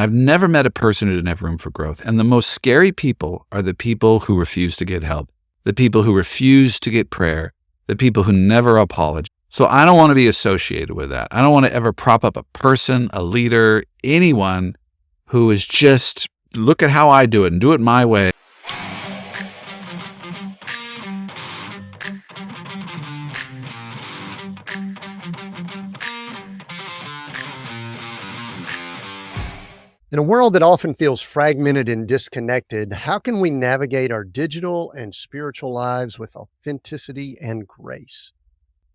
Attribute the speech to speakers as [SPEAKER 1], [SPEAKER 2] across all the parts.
[SPEAKER 1] I've never met a person who didn't have room for growth. And the most scary people are the people who refuse to get help, the people who refuse to get prayer, the people who never apologize. So I don't want to be associated with that. I don't want to ever prop up a person, a leader, anyone who is just, look at how I do it and do it my way.
[SPEAKER 2] In a world that often feels fragmented and disconnected, how can we navigate our digital and spiritual lives with authenticity and grace?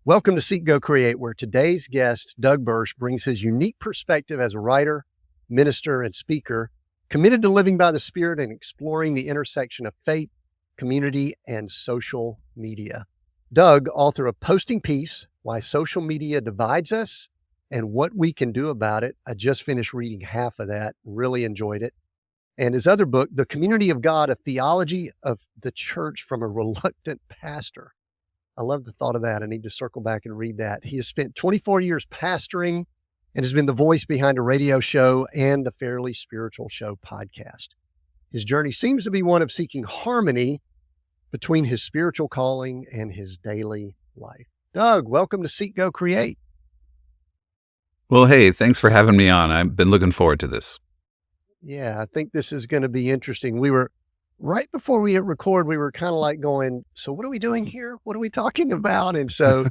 [SPEAKER 2] Welcome to Seek, Go, Create, where today's guest, Doug Bursch, brings his unique perspective as a writer, minister, and speaker, committed to living by the Spirit and exploring the intersection of faith, community, and social media. Doug, author of Posting Peace, Why Social Media Divides Us, and What We Can Do About It. I just finished reading half of that, really enjoyed it. And his other book, The Community of God, A Theology of the Church from a Reluctant Pastor. I love the thought of that. I need to circle back and read that. He has spent 24 years pastoring and has been the voice behind a radio show and the Fairly Spiritual Show podcast. His journey seems to be one of seeking harmony between his spiritual calling and his daily life. Doug, welcome to Seek, Go, Create.
[SPEAKER 1] Well, hey, thanks for having me on. I've been looking forward to this.
[SPEAKER 2] Yeah, I think this is going to be interesting. We were, right before we hit record, we were kind of like going, so what are we doing here? What are we talking about? And so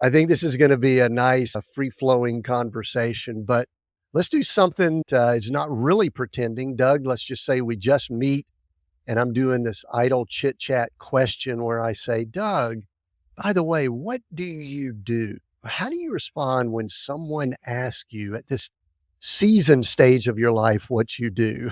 [SPEAKER 2] I think this is going to be a nice, free-flowing conversation, but let's do something it's not really pretending. Doug, let's just say we just meet and I'm doing this idle chit-chat question where I say, Doug, by the way, what do you do? How do you respond when someone asks you at this season stage of your life what you do?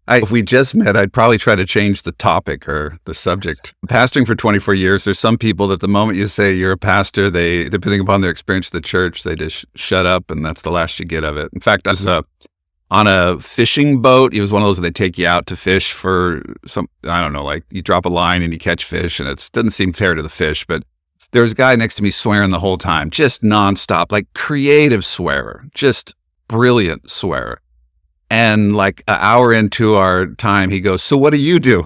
[SPEAKER 1] If we just met, I'd probably try to change the topic or the subject. Pastoring for 24 years, there's some people that the moment you say you're a pastor, they, depending upon their experience with the church, they just shut up and that's the last you get of it. In fact, I was on a fishing boat. It was one of those where they take you out to fish for some, I don't know, like you drop a line and you catch fish and it doesn't seem fair to the fish, but there was a guy next to me swearing the whole time, just nonstop, like creative swearer, just brilliant swearer. And like an hour into our time, he goes, so what do you do?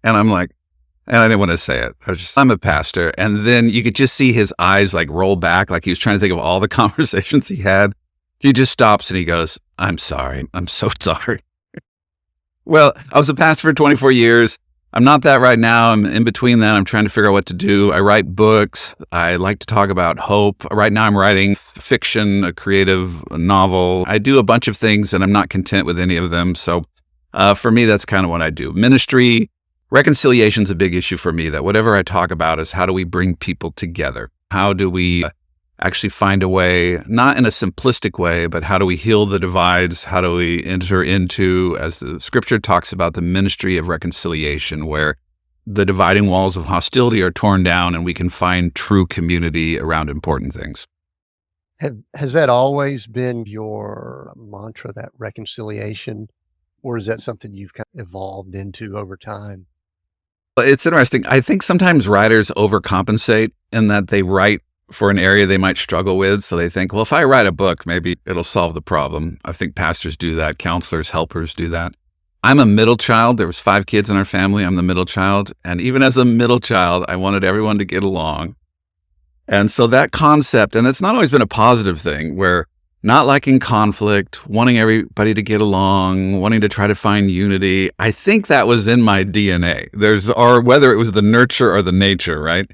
[SPEAKER 1] And I'm like, and I didn't want to say it. I'm a pastor. And then you could just see his eyes like roll back, like he was trying to think of all the conversations he had. He just stops and he goes, I'm sorry. I'm so sorry. Well, I was a pastor for 24 years. I'm not that right now. I'm in between that. I'm trying to figure out what to do. I write books. I like to talk about hope. Right now I'm writing fiction, a creative novel. I do a bunch of things and I'm not content with any of them. So for me, that's kind of what I do. Ministry, reconciliation is a big issue for me, that whatever I talk about is how do we bring people together? How do we actually find a way, not in a simplistic way, but how do we heal the divides? How do we enter into, as the scripture talks about, the ministry of reconciliation, where the dividing walls of hostility are torn down and we can find true community around important things.
[SPEAKER 2] Has that always been your mantra, that reconciliation, or is that something you've kind of evolved into over time?
[SPEAKER 1] It's interesting. I think sometimes writers overcompensate in that they write for an area they might struggle with. So they think, well, if I write a book, maybe it'll solve the problem. I think pastors do that. Counselors, helpers do that. I'm a middle child. There was 5 kids in our family. I'm the middle child. And even as a middle child, I wanted everyone to get along. And so that concept, and it's not always been a positive thing, where not liking conflict, wanting everybody to get along, wanting to try to find unity. I think that was in my DNA. Or whether it was the nurture or the nature, right?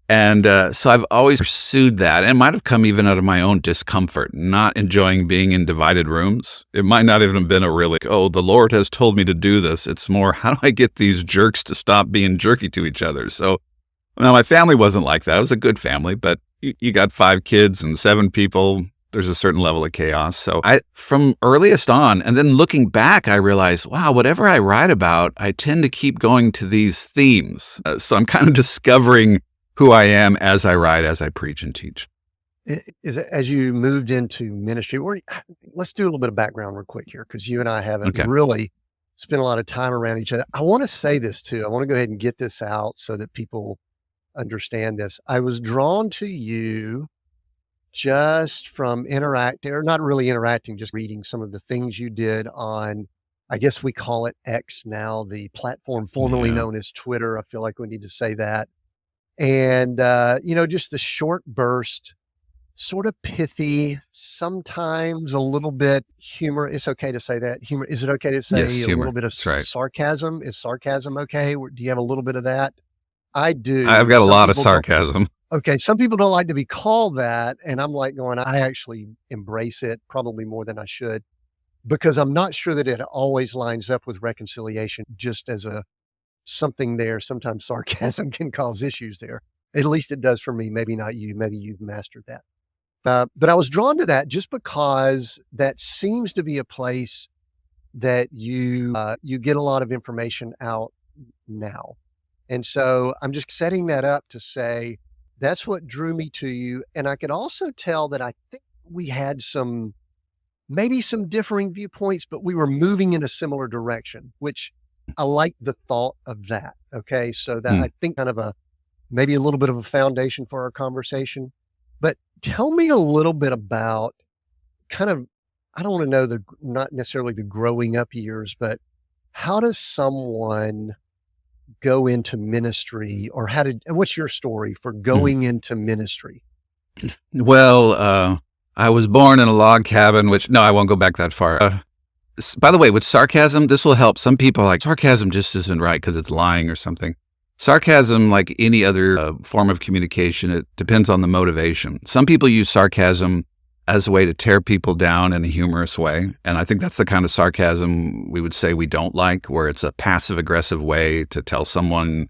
[SPEAKER 1] And so I've always pursued that. And it might have come even out of my own discomfort, not enjoying being in divided rooms. It might not even have been a really, oh, the Lord has told me to do this. It's more, how do I get these jerks to stop being jerky to each other? So now my family wasn't like that. It was a good family, but you got 5 kids and 7 people. There's a certain level of chaos. So from earliest on, and then looking back, I realized, wow, whatever I write about, I tend to keep going to these themes. So I'm kind of discovering who I am as I write, as I preach and teach.
[SPEAKER 2] As you moved into ministry, let's do a little bit of background real quick here, because you and I haven't really spent a lot of time around each other. I want to say this too. I want to go ahead and get this out so that people understand this. I was drawn to you just from interacting, or not really interacting, just reading some of the things you did on, I guess we call it X now, the platform formerly
[SPEAKER 1] Yeah.
[SPEAKER 2] known as Twitter. I feel like we need to say that. And, just the short burst, sort of pithy, sometimes a little bit humor. It's okay to say that. Humor. Is it okay to
[SPEAKER 1] Yes,
[SPEAKER 2] say a little
[SPEAKER 1] humor.
[SPEAKER 2] bit of
[SPEAKER 1] That's right.
[SPEAKER 2] sarcasm? Is sarcasm okay? Do you have a little bit of that? I
[SPEAKER 1] I've
[SPEAKER 2] do.
[SPEAKER 1] got a
[SPEAKER 2] Some
[SPEAKER 1] lot of
[SPEAKER 2] people don't.
[SPEAKER 1] sarcasm.
[SPEAKER 2] Okay, some people don't like to be called that, and I'm like going, I actually embrace it probably more than I should, because I'm not sure that it always lines up with reconciliation, just as a something there. Sometimes sarcasm can cause issues there. At least it does for me. Maybe not you. Maybe you've mastered that. But I was drawn to that just because that seems to be a place that you get a lot of information out now. And so I'm just setting that up to say that's what drew me to you. And I could also tell that I think we had maybe some differing viewpoints, but we were moving in a similar direction, which I like the thought of that. Okay. So that
[SPEAKER 1] Hmm.
[SPEAKER 2] I think kind of maybe a little bit of a foundation for our conversation. But tell me a little bit about kind of, I don't want to know not necessarily the growing up years, but how does someone go into ministry, or what's your story for
[SPEAKER 1] Mhm.
[SPEAKER 2] going into ministry?
[SPEAKER 1] Well, I was born in a log cabin, which, no, I won't go back that far. By the way, with sarcasm, this will help. Some people are like, sarcasm just isn't right because it's lying or something. Sarcasm, like any other form of communication, it depends on the motivation. Some people use sarcasm as a way to tear people down in a humorous way. And I think that's the kind of sarcasm we would say we don't like, where it's a passive aggressive way to tell someone,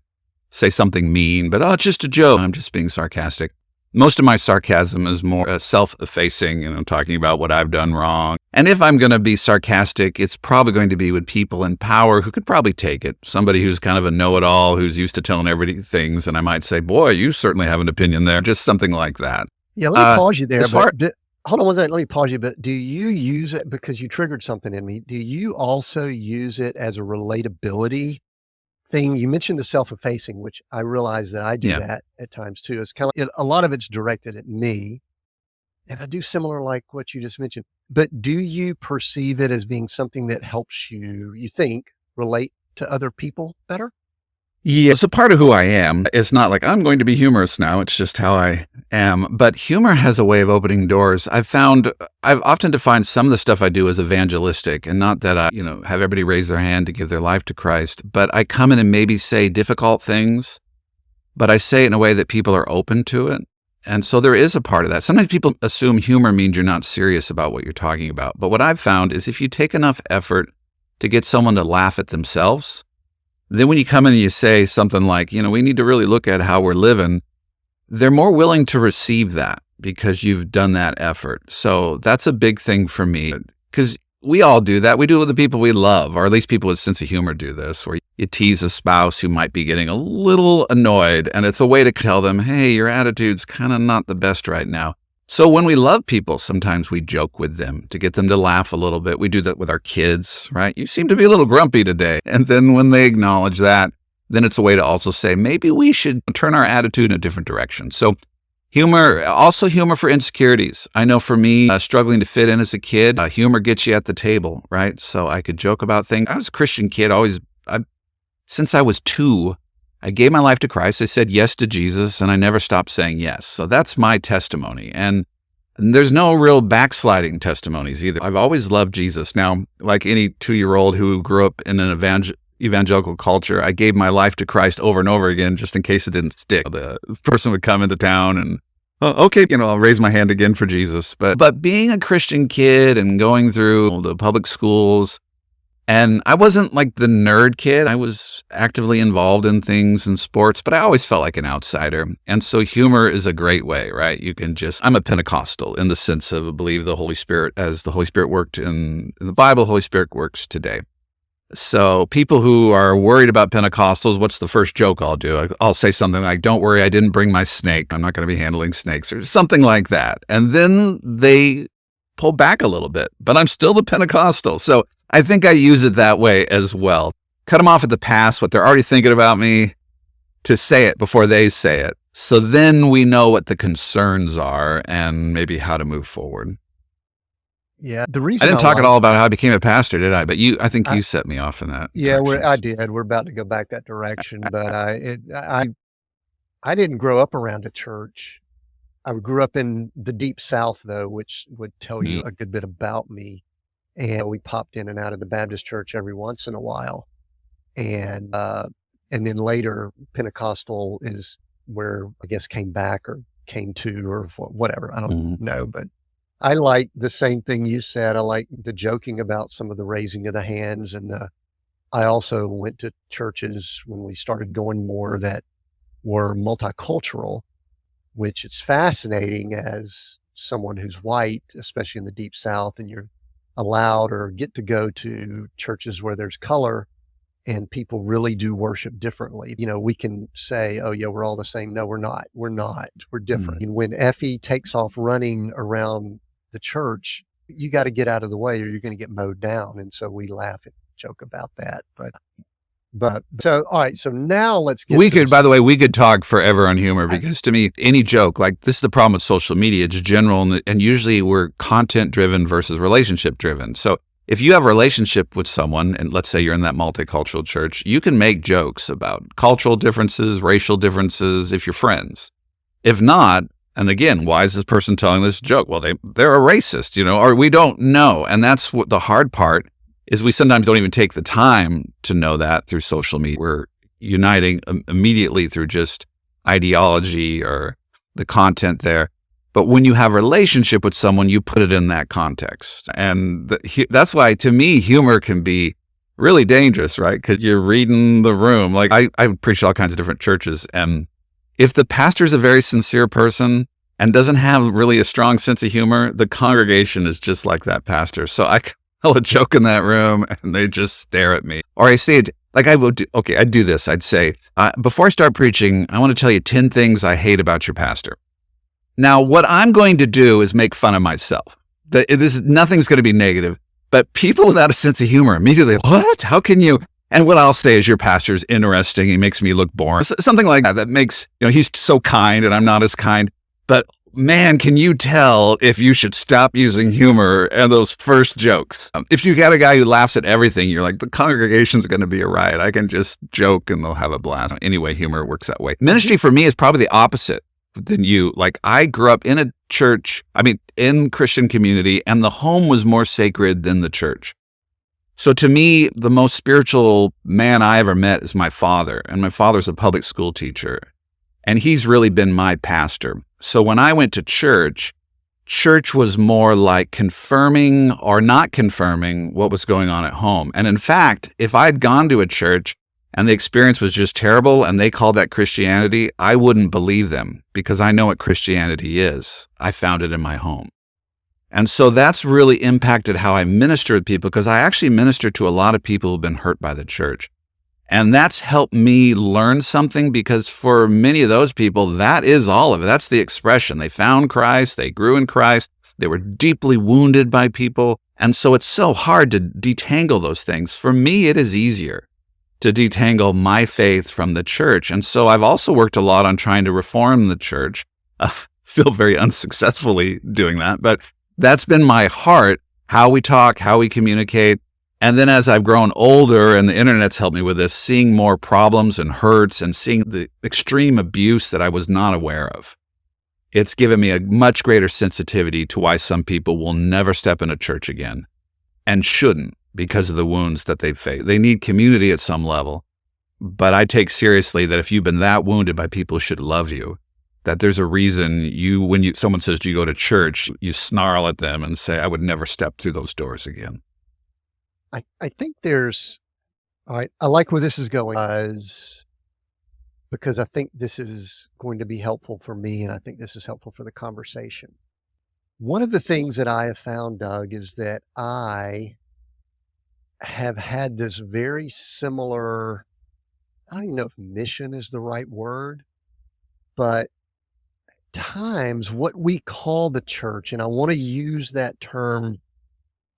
[SPEAKER 1] say something mean, but, oh, it's just a joke. I'm just being sarcastic. Most of my sarcasm is more self-effacing, talking about what I've done wrong. And if I'm going to be sarcastic, it's probably going to be with people in power who could probably take it. Somebody who's kind of a know-it-all, who's used to telling everybody things, and I might say, boy, you certainly have an opinion there. Just something like that.
[SPEAKER 2] Yeah, let me pause you there.
[SPEAKER 1] As far
[SPEAKER 2] Hold on one second. Let me pause you. But do you use it, because you triggered something in me? Do you also use it as a relatability thing? You mentioned the self-effacing, which I realize that I do
[SPEAKER 1] Yeah.
[SPEAKER 2] that at times too. It's kind of a lot of it's directed at me, and I do similar like what you just mentioned. But do you perceive it as being something that helps you think, relate to other people better?
[SPEAKER 1] Yeah, it's a part of who I am. It's not like I'm going to be humorous now. It's just how I am. But humor has a way of opening doors. I've often defined some of the stuff I do as evangelistic, and not that I, have everybody raise their hand to give their life to Christ, but I come in and maybe say difficult things, but I say it in a way that people are open to it. And so there is a part of that. Sometimes people assume humor means you're not serious about what you're talking about. But what I've found is if you take enough effort to get someone to laugh at themselves, then when you come in and you say something like, we need to really look at how we're living, they're more willing to receive that because you've done that effort. So that's a big thing for me, because we all do that. We do it with the people we love, or at least people with a sense of humor do this, where you tease a spouse who might be getting a little annoyed, and it's a way to tell them, hey, your attitude's kind of not the best right now. So when we love people, sometimes we joke with them to get them to laugh a little bit. We do that with our kids, right? You seem to be a little grumpy today. And then when they acknowledge that, then it's a way to also say, maybe we should turn our attitude in a different direction. So humor, also humor for insecurities. I know for me, struggling to fit in as a kid, humor gets you at the table, right? So I could joke about things. I was a Christian kid, since I was 2, I gave my life to Christ. I said yes to Jesus, and I never stopped saying yes. So that's my testimony. And there's no real backsliding testimonies either. I've always loved Jesus. Now, like any 2-year-old who grew up in an evangelical culture, I gave my life to Christ over and over again, just in case it didn't stick. The person would come into town and, oh, okay, I'll raise my hand again for Jesus. But being a Christian kid and going through the public schools, and I wasn't like the nerd kid. I was actively involved in things and sports, but I always felt like an outsider. And so humor is a great way, right? I'm a Pentecostal in the sense of believe the Holy Spirit, as the Holy Spirit worked in the Bible, the Holy Spirit works today. So people who are worried about Pentecostals, what's the first joke I'll do? I'll say something like, don't worry, I didn't bring my snake. I'm not going to be handling snakes, or something like that. And then they pull back a little bit, but I'm still the Pentecostal. So I think I use it that way as well. Cut them off at the pass, what they're already thinking about me, to say it before they say it. So then we know what the concerns are and maybe how to move forward.
[SPEAKER 2] Yeah. The
[SPEAKER 1] I
[SPEAKER 2] reason
[SPEAKER 1] didn't
[SPEAKER 2] I
[SPEAKER 1] talk at
[SPEAKER 2] like,
[SPEAKER 1] all about how I became a pastor, did I? But I think
[SPEAKER 2] I,
[SPEAKER 1] you set me off in that
[SPEAKER 2] yeah, I
[SPEAKER 1] direction.
[SPEAKER 2] did. We're about to go back that direction, but I didn't grow up around a church. I grew up in the deep South, though, which would tell you
[SPEAKER 1] Mm,
[SPEAKER 2] a good bit about me. And we popped in and out of the Baptist church every once in a while. And, uh, and then later Pentecostal is where I guess came back or came to, or whatever. I don't
[SPEAKER 1] mm,
[SPEAKER 2] know, but I like the same thing you said. I like the joking about some of the raising of the hands. And I also went to churches when we started going more that were multicultural, which it's fascinating as someone who's white, especially in the deep South, and you're allowed or get to go to churches where there's color and people really do worship differently. We can say, oh, yeah, we're all the same. No, we're not. We're not. We're different.
[SPEAKER 1] mm.
[SPEAKER 2] And when Effie takes off running around the church, you got to get out of the way or you're going to get mowed down. And so we laugh and joke about that. But so, all right. So now let's get
[SPEAKER 1] We
[SPEAKER 2] to
[SPEAKER 1] could,
[SPEAKER 2] this.
[SPEAKER 1] by the way, we could talk forever on humor
[SPEAKER 2] I-
[SPEAKER 1] because to me, any joke, like this is the problem with social media, it's general and usually we're content driven versus relationship driven. So if you have a relationship with someone, and let's say you're in that multicultural church, you can make jokes about cultural differences, racial differences if you're friends. If not, and again, why is this person telling this joke? Well, they're a racist, or we don't know. And that's what the hard part is we sometimes don't even take the time to know that through social media. We're uniting immediately through just ideology or the content there. But when you have a relationship with someone, you put it in that context. And that's why, to me, humor can be really dangerous, right? Because you're reading the room. Like I preach all kinds of different churches. And if the pastor's a very sincere person and doesn't have really a strong sense of humor, the congregation is just like that pastor. So I tell a joke in that room and they just stare at me. Or I say it like I would do, okay, I'd do this. I'd say, before I start preaching, I want to tell you 10 things I hate about your pastor. Now, what I'm going to do is make fun of myself. Nothing's going to be negative, but people without a sense of humor immediately, what? How can you? And what I'll say is your pastor's interesting. He makes me look boring. Something like that. That makes, he's so kind and I'm not as kind. But man, can you tell if you should stop using humor and those first jokes? If you got a guy who laughs at everything, you're like, the congregation's going to be a riot. I can just joke and they'll have a blast. Anyway, humor works that way. Ministry for me is probably the opposite than you. Like I grew up in a church, in Christian community, and the home was more sacred than the church. So to me, the most spiritual man I ever met is my father. And my father's a public school teacher. And he's really been my pastor. So when I went to church was more like confirming or not confirming what was going on at home. And in fact, if I'd gone to a church and the experience was just terrible and they called that Christianity, I wouldn't believe them because I know what Christianity is. I found it in my home. And so that's really impacted how I minister to people because I actually minister to a lot of people who've been hurt by the church. And that's helped me learn something because for many of those people, that is all of it. That's the expression. They found Christ, they grew in Christ, they were deeply wounded by people. And so it's so hard to detangle those things. For me, it is easier to detangle my faith from the church. And so I've also worked a lot on trying to reform the church. I feel very unsuccessfully doing that, but that's been my heart, how we talk, how we communicate. And then as I've grown older and the internet's helped me with this, seeing more problems and hurts and seeing the extreme abuse that I was not aware of, it's given me a much greater sensitivity to why some people will never step in a church again and shouldn't because of the wounds that they've faced. They need community at some level. But I take seriously that if you've been that wounded by people who should love you, that there's a reason when someone says, do you go to church, you snarl at them and say, I would never step through those doors again.
[SPEAKER 2] I think all right, I like where this is going because I think this is going to be helpful for me and I think this is helpful for the conversation. One of the things that I have found, Doug, is that I have had this very similar, I don't even know if mission is the right word, but times what we call the church, and I want to use that term,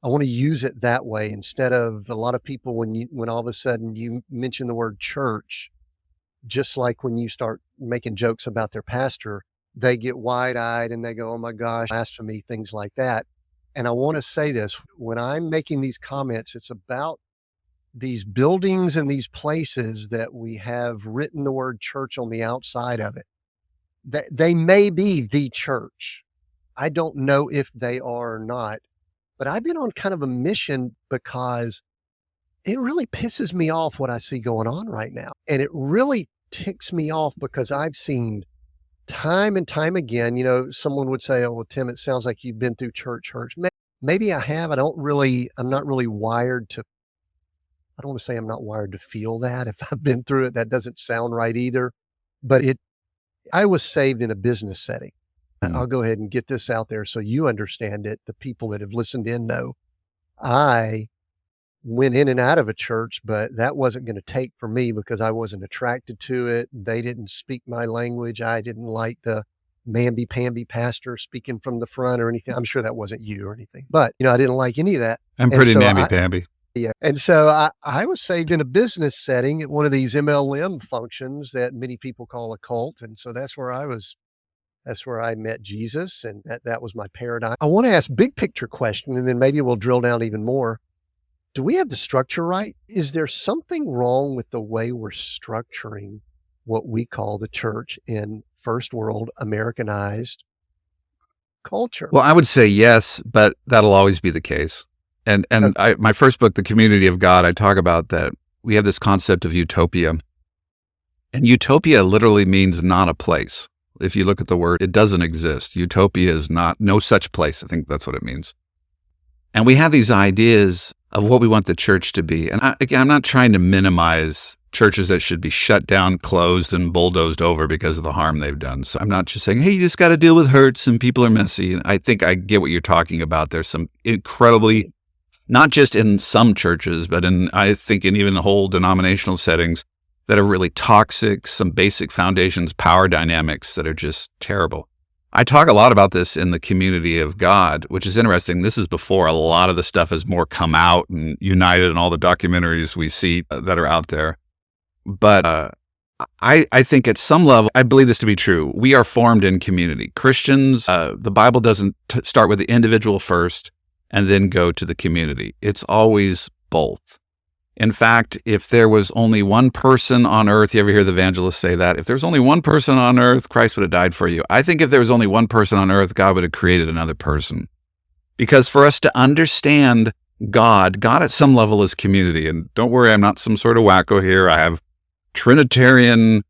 [SPEAKER 2] I want to use it that way instead of a lot of people when all of a sudden you mention the word church, just like when you start making jokes about their pastor, they get wide-eyed and they go, oh my gosh, blasphemy, things like that. And I want to say this, when I'm making these comments, it's about these buildings and these places that we have written the word church on the outside of it. They may be the church. I don't know if they are or not, but I've been on kind of a mission because it really pisses me off what I see going on right now. And it really ticks me off because I've seen time and time again, someone would say, oh, well, Tim, it sounds like you've been through church hurts. Maybe I have. I'm not really wired to, I don't want to say I'm not wired to feel that. If I've been through it, that doesn't sound right either. But I was saved in a business setting. I'll go ahead and get this out there so you understand it. The people that have listened in know I went in and out of a church, but that wasn't going to take for me because I wasn't attracted to it. They didn't speak my language. I didn't like the mamby-pamby pastor speaking from the front or anything. I'm sure that wasn't you or anything, but I didn't like any of that.
[SPEAKER 1] I'm pretty namby-pamby.
[SPEAKER 2] Yeah. And so I was saved in a business setting at one of these MLM functions that many people call a cult. And so that's where I met Jesus, and that was my paradigm. I want to ask big picture question, and then maybe we'll drill down even more. Do we have the structure right? Is there something wrong with the way we're structuring what we call the church in first world Americanized culture?
[SPEAKER 1] Well, I would say yes, but that'll always be the case. And my first book, The Community of God, I talk about that we have this concept of utopia. And utopia literally means not a place. If you look at the word, it doesn't exist. Utopia is no such place. I think that's what it means. And we have these ideas of what we want the church to be. And I'm not trying to minimize churches that should be shut down, closed, and bulldozed over because of the harm they've done. So I'm not just saying, hey, you just got to deal with hurts and people are messy. And I think I get what you're talking about. There's some incredibly, not just in some churches, but I think in even whole denominational settings that are really toxic, some basic foundations, power dynamics that are just terrible. I talk a lot about this in The Community of God, which is interesting. This is before a lot of the stuff has more come out and united in all the documentaries we see that are out there. But I think at some level, I believe this to be true. We are formed in community. Christians, the Bible doesn't start with the individual first and then go to the community. It's always both. In fact, if there was only one person on earth, you ever hear the evangelists say that? If there's only one person on earth, Christ would have died for you. I think if there was only one person on earth, God would have created another person. Because for us to understand God at some level is community. And don't worry, I'm not some sort of wacko here. I have Trinitarian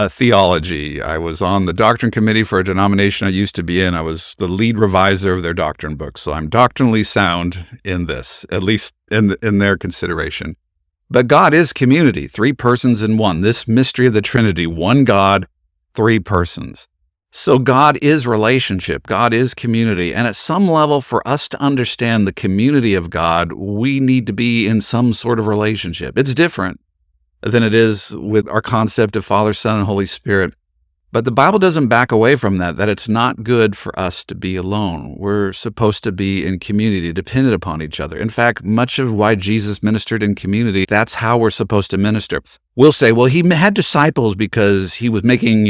[SPEAKER 1] theology. I was on the doctrine committee for a denomination I used to be in. I was the lead reviser of their doctrine book. So I'm doctrinally sound in this, at least in their consideration. But God is community, 3 persons in one. This mystery of the Trinity, one God, 3 persons. So God is relationship. God is community. And at some level, for us to understand the community of God, we need to be in some sort of relationship. It's different than it is with our concept of Father, Son, and Holy Spirit. But the Bible doesn't back away from that it's not good for us to be alone. We're supposed to be in community, dependent upon each other. In fact, much of why Jesus ministered in community, that's how we're supposed to minister. We'll say, well, he had disciples because he was making,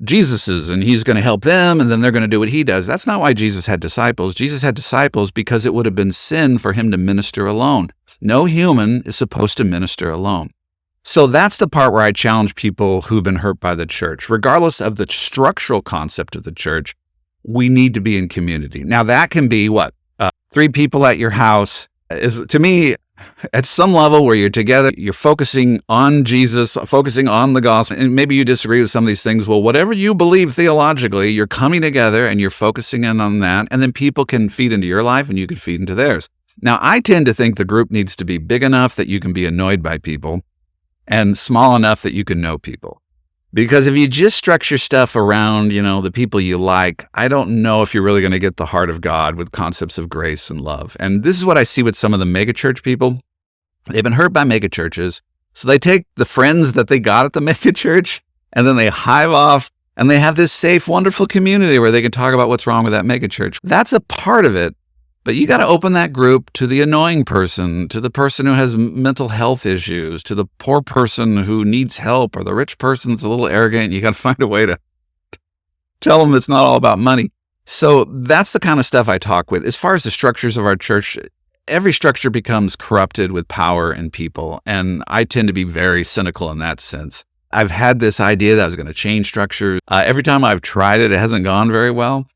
[SPEAKER 1] Jesus's, and he's going to help them, and then they're going to do what he does. That's not why Jesus had disciples. Jesus had disciples because it would have been sin for him to minister alone. No human is supposed to minister alone. So that's the part where I challenge people who've been hurt by the church. Regardless of the structural concept of the church, we need to be in community. Now, that can be 3 people at your house is, to me, at some level where you're together, you're focusing on Jesus, focusing on the gospel, and maybe you disagree with some of these things. Well, whatever you believe theologically, you're coming together and you're focusing in on that, and then people can feed into your life and you can feed into theirs. Now, I tend to think the group needs to be big enough that you can be annoyed by people, and small enough that you can know people. Because if you just structure stuff around, the people you like, I don't know if you're really going to get the heart of God with concepts of grace and love. And this is what I see with some of the megachurch people. They've been hurt by megachurches, so they take the friends that they got at the megachurch, and then they hive off, and they have this safe, wonderful community where they can talk about what's wrong with that megachurch. That's a part of it. But you got to open that group to the annoying person, to the person who has mental health issues, to the poor person who needs help, or the rich person that's a little arrogant. You got to find a way to tell them it's not all about money. So that's the kind of stuff I talk with. As far as the structures of our church, every structure becomes corrupted with power and people. And I tend to be very cynical in that sense. I've had this idea that I was going to change structures. Every time I've tried it, it hasn't gone very well.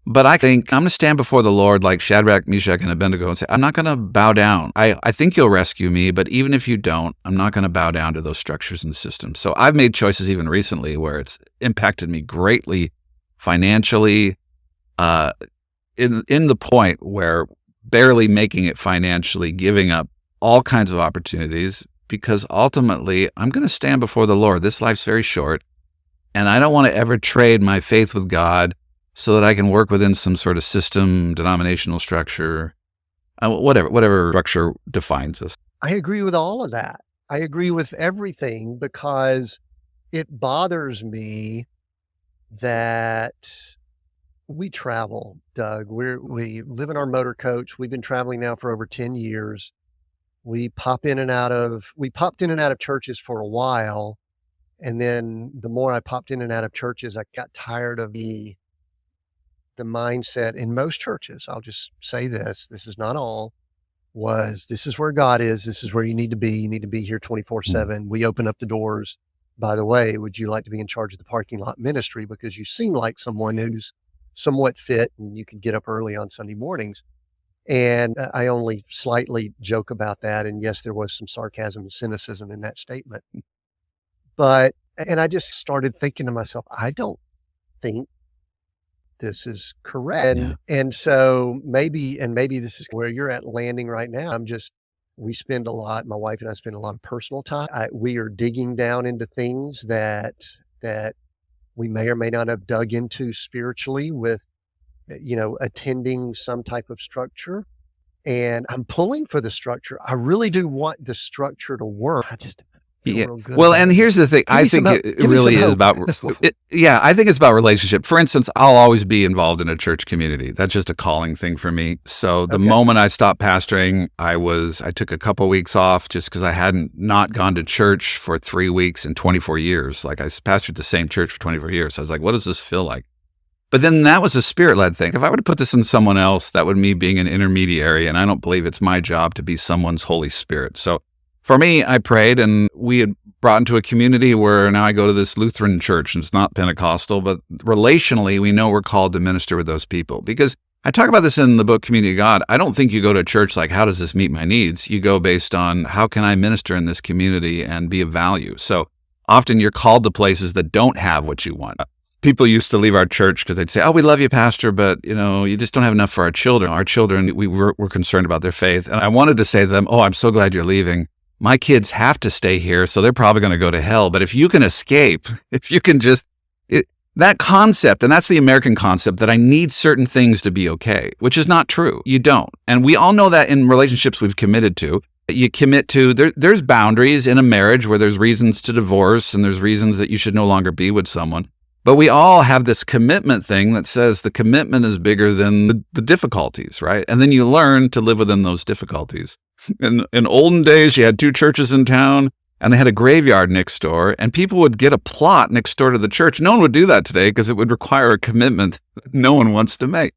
[SPEAKER 1] But I think I'm going to stand before the Lord like Shadrach, Meshach, and Abednego and say, I'm not going to bow down. I think you'll rescue me, but even if you don't, I'm not going to bow down to those structures and systems. So I've made choices even recently where it's impacted me greatly financially, in the point where barely making it financially, giving up all kinds of opportunities, because ultimately I'm going to stand before the Lord. This life's very short, and I don't want to ever trade my faith with God so that I can work within some sort of system, denominational structure, whatever structure defines us.
[SPEAKER 2] I agree with all of that. I agree with everything, because it bothers me that we travel, Doug. We live in our motor coach. We've been traveling now for over 10 years. We popped in and out of churches for a while. And then the more I popped in and out of churches, I got tired of the mindset in most churches. I'll just say this is not all, was this is where God is. This is where you need to be. You need to be here 24/7. We open up the doors. By the way, would you like to be in charge of the parking lot ministry? Because you seem like someone who's somewhat fit and you can get up early on Sunday mornings. And I only slightly joke about that. And yes, there was some sarcasm and cynicism in that statement. And I just started thinking to myself, I don't think this is correct.
[SPEAKER 1] Yeah.
[SPEAKER 2] And so maybe this is where you're at landing right now. We spend a lot, my wife and I spend a lot of personal time. We are digging down into things that we may or may not have dug into spiritually with, attending some type of structure. And I'm pulling for the structure. I really do want the structure to work. I just feel real good.
[SPEAKER 1] Well, and here's the thing. I think it really is about, I think it's about relationship. For instance, I'll always be involved in a church community. That's just a calling thing for me. So the moment I stopped pastoring, I took a couple weeks off just because I hadn't not gone to church for 3 weeks in 24 years. Like, I pastored the same church for 24 years. So I was like, what does this feel like? But then that was a spirit-led thing. If I were to put this in someone else, that would me being an intermediary, and I don't believe it's my job to be someone's Holy Spirit. So for me, I prayed, and we had brought into a community where now I go to this Lutheran church, and it's not Pentecostal, but relationally, we know we're called to minister with those people. Because I talk about this in the book, Community of God. I don't think you go to a church like, how does this meet my needs? You go based on, how can I minister in this community and be of value? So often you're called to places that don't have what you want. People used to leave our church because they'd say, oh, we love you, Pastor, but, you just don't have enough for our children. Our children, we're concerned about their faith. And I wanted to say to them, oh, I'm so glad you're leaving. My kids have to stay here, so they're probably going to go to hell. But if you can escape, if you can that concept, and that's the American concept, that I need certain things to be okay, which is not true. You don't. And we all know that in relationships we've committed to. You commit to, there's boundaries in a marriage where there's reasons to divorce and there's reasons that you should no longer be with someone. But we all have this commitment thing that says the commitment is bigger than the difficulties, right? And then you learn to live within those difficulties. In olden days, you had 2 churches in town, and they had a graveyard next door, and people would get a plot next door to the church. No one would do that today because it would require a commitment that no one wants to make.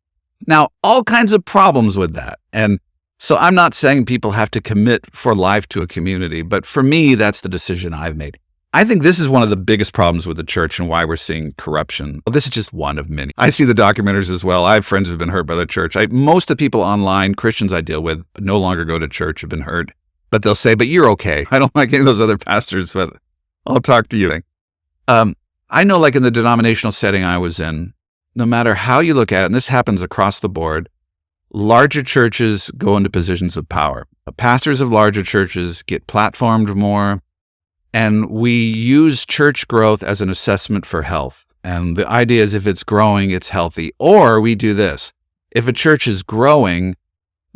[SPEAKER 1] Now, all kinds of problems with that. And so I'm not saying people have to commit for life to a community, but for me, that's the decision I've made. I think this is one of the biggest problems with the church and why we're seeing corruption. Well, this is just one of many. I see the documentaries as well. I have friends who've been hurt by the church. Most of the people online, Christians I deal with, no longer go to church, have been hurt. But they'll say, but you're okay. I don't like any of those other pastors, but I'll talk to you. I know, like in the denominational setting I was in, no matter how you look at it, and this happens across the board, larger churches go into positions of power. Pastors of larger churches get platformed more. And we use church growth as an assessment for health. And the idea is if it's growing, it's healthy. Or we do this. If a church is growing,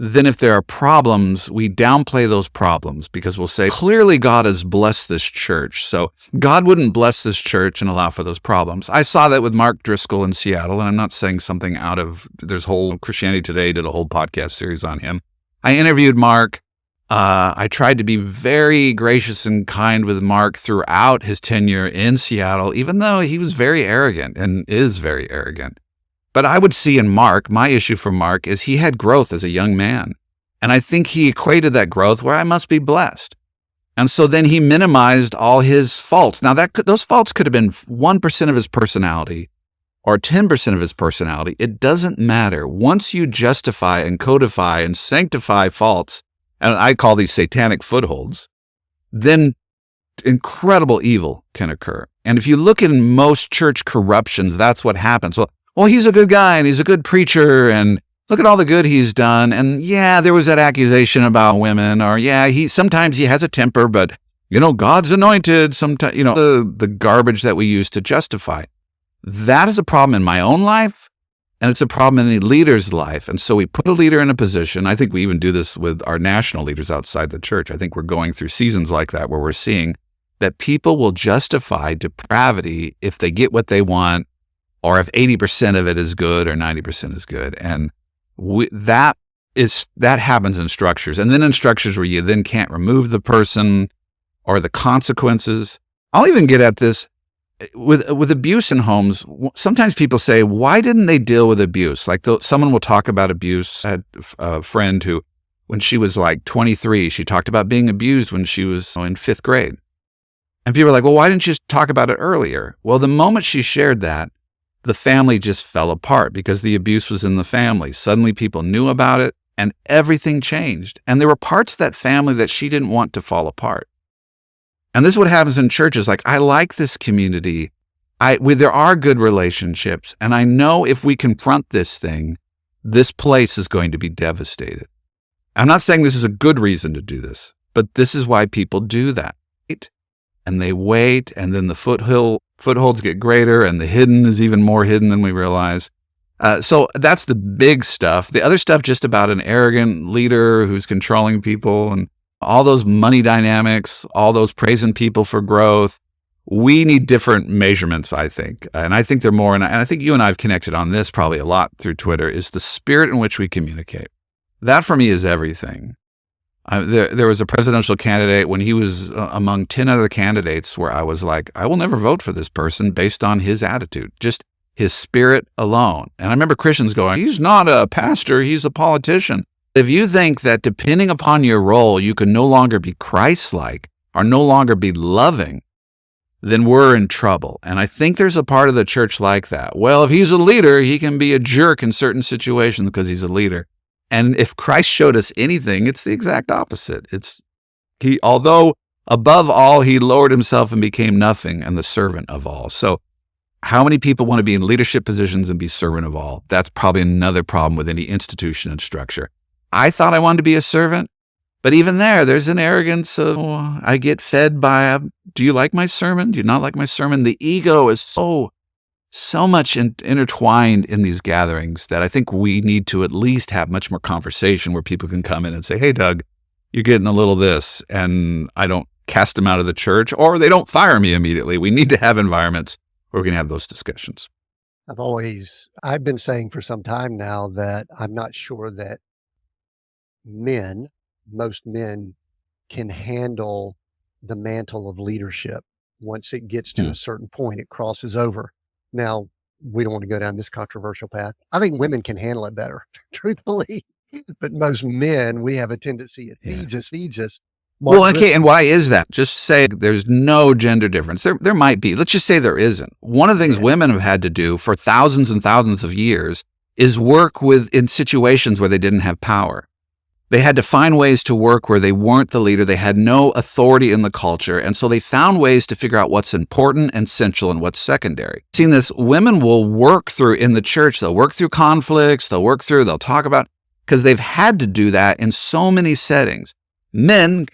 [SPEAKER 1] then if there are problems, we downplay those problems because we'll say, clearly God has blessed this church. So God wouldn't bless this church and allow for those problems. I saw that with Mark Driscoll in Seattle, and I'm not saying something out of, there's whole Christianity Today did a whole podcast series on him. I interviewed Mark. I tried to be very gracious and kind with Mark throughout his tenure in Seattle, even though he was very arrogant and is very arrogant. But I would see in Mark, my issue for Mark is he had growth as a young man. And I think he equated that growth where I must be blessed. And so then he minimized all his faults. Now, those faults could have been 1% of his personality or 10% of his personality. It doesn't matter. Once you justify and codify and sanctify faults, and I call these satanic footholds, then incredible evil can occur. And if you look in most church corruptions, that's what happens. Well, he's a good guy and he's a good preacher and look at all the good he's done. And yeah, there was that accusation about women, or yeah, sometimes he has a temper, but God's anointed. Sometimes, the garbage that we use to justify. That is a problem in my own life, and it's a problem in any leader's life. And so we put a leader in a position. I think we even do this with our national leaders outside the church. I think we're going through seasons like that where we're seeing that people will justify depravity if they get what they want, or if 80% of it is good or 90% is good. And that happens in structures. And then in structures where you then can't remove the person or the consequences. I'll even get at this with abuse in homes. Sometimes people say, why didn't they deal with abuse? Like someone will talk about abuse. I had a friend who, when she was like 23, she talked about being abused when she was in 5th grade. And people are like, well, why didn't you talk about it earlier? Well, the moment she shared that, the family just fell apart because the abuse was in the family. Suddenly people knew about it and everything changed. And there were parts of that family that she didn't want to fall apart. And this is what happens in churches. Like, I like this community. There are good relationships. And I know if we confront this thing, this place is going to be devastated. I'm not saying this is a good reason to do this, but this is why people do that. And they wait, and then the footholds get greater, and the hidden is even more hidden than we realize. So that's the big stuff. The other stuff, just about an arrogant leader who's controlling people and all those money dynamics, all those praising people for growth. We need different measurements, I think. And I think they're more, and I think you and I have connected on this probably a lot through Twitter, is the spirit in which we communicate. That for me is everything. There was a presidential candidate when he was among 10 other candidates where I was like, I will never vote for this person based on his attitude, just his spirit alone. And I remember Christians going, he's not a pastor, he's a politician. If you think that depending upon your role, you can no longer be Christ-like or no longer be loving, then we're in trouble. And I think there's a part of the church like that. Well, if he's a leader, he can be a jerk in certain situations because he's a leader. And if Christ showed us anything, it's the exact opposite. Although above all, he lowered himself and became nothing and the servant of all. So how many people want to be in leadership positions and be servant of all? That's probably another problem with any institution and structure. I thought I wanted to be a servant, but even there's an arrogance of, I get fed by, do you like my sermon? Do you not like my sermon? The ego is so much intertwined in these gatherings that I think we need to at least have much more conversation where people can come in and say, hey, Doug, you're getting a little this, and I don't cast them out of the church, or they don't fire me immediately. We need to have environments where we can have those discussions.
[SPEAKER 2] I've been saying for some time now that I'm not sure that most men can handle the mantle of leadership. Once it gets to a certain point, it crosses over. Now, we don't want to go down this controversial path. I think women can handle it better, truthfully. But most men, we have a tendency, it feeds us.
[SPEAKER 1] Well, okay, and why is that? Just say there's no gender difference. There might be. Let's just say there isn't. One of the things women have had to do for thousands and thousands of years is work in situations where they didn't have power. They had to find ways to work where they weren't the leader. They had no authority in the culture. And so they found ways to figure out what's important and essential and what's secondary. Seen this, women will work through in the church. They'll work through conflicts. They'll talk about, because they've had to do that in so many settings. Men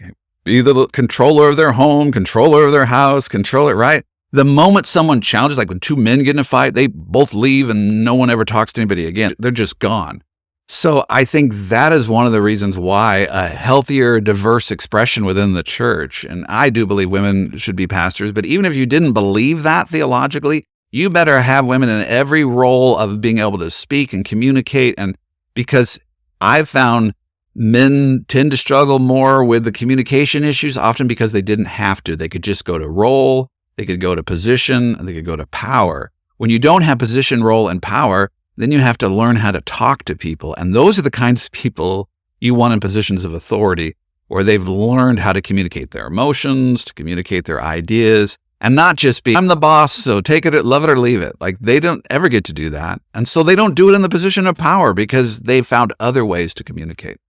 [SPEAKER 1] be the controller of their home, controller of their house, control it, right? The moment someone challenges, like when two men get in a fight, they both leave and no one ever talks to anybody again. They're just gone. So I think that is one of the reasons why a healthier, diverse expression within the church, and I do believe women should be pastors, but even if you didn't believe that theologically, you better have women in every role of being able to speak and communicate. And because I've found men tend to struggle more with the communication issues, often because they didn't have to. They could just go to role, they could go to position, and they could go to power. When you don't have position, role, and power, then you have to learn how to talk to people. And those are the kinds of people you want in positions of authority, where they've learned how to communicate their emotions, to communicate their ideas, and not just be, I'm the boss, so take it, love it or leave it. Like, they don't ever get to do that. And so they don't do it in the position of power because they've found other ways to communicate.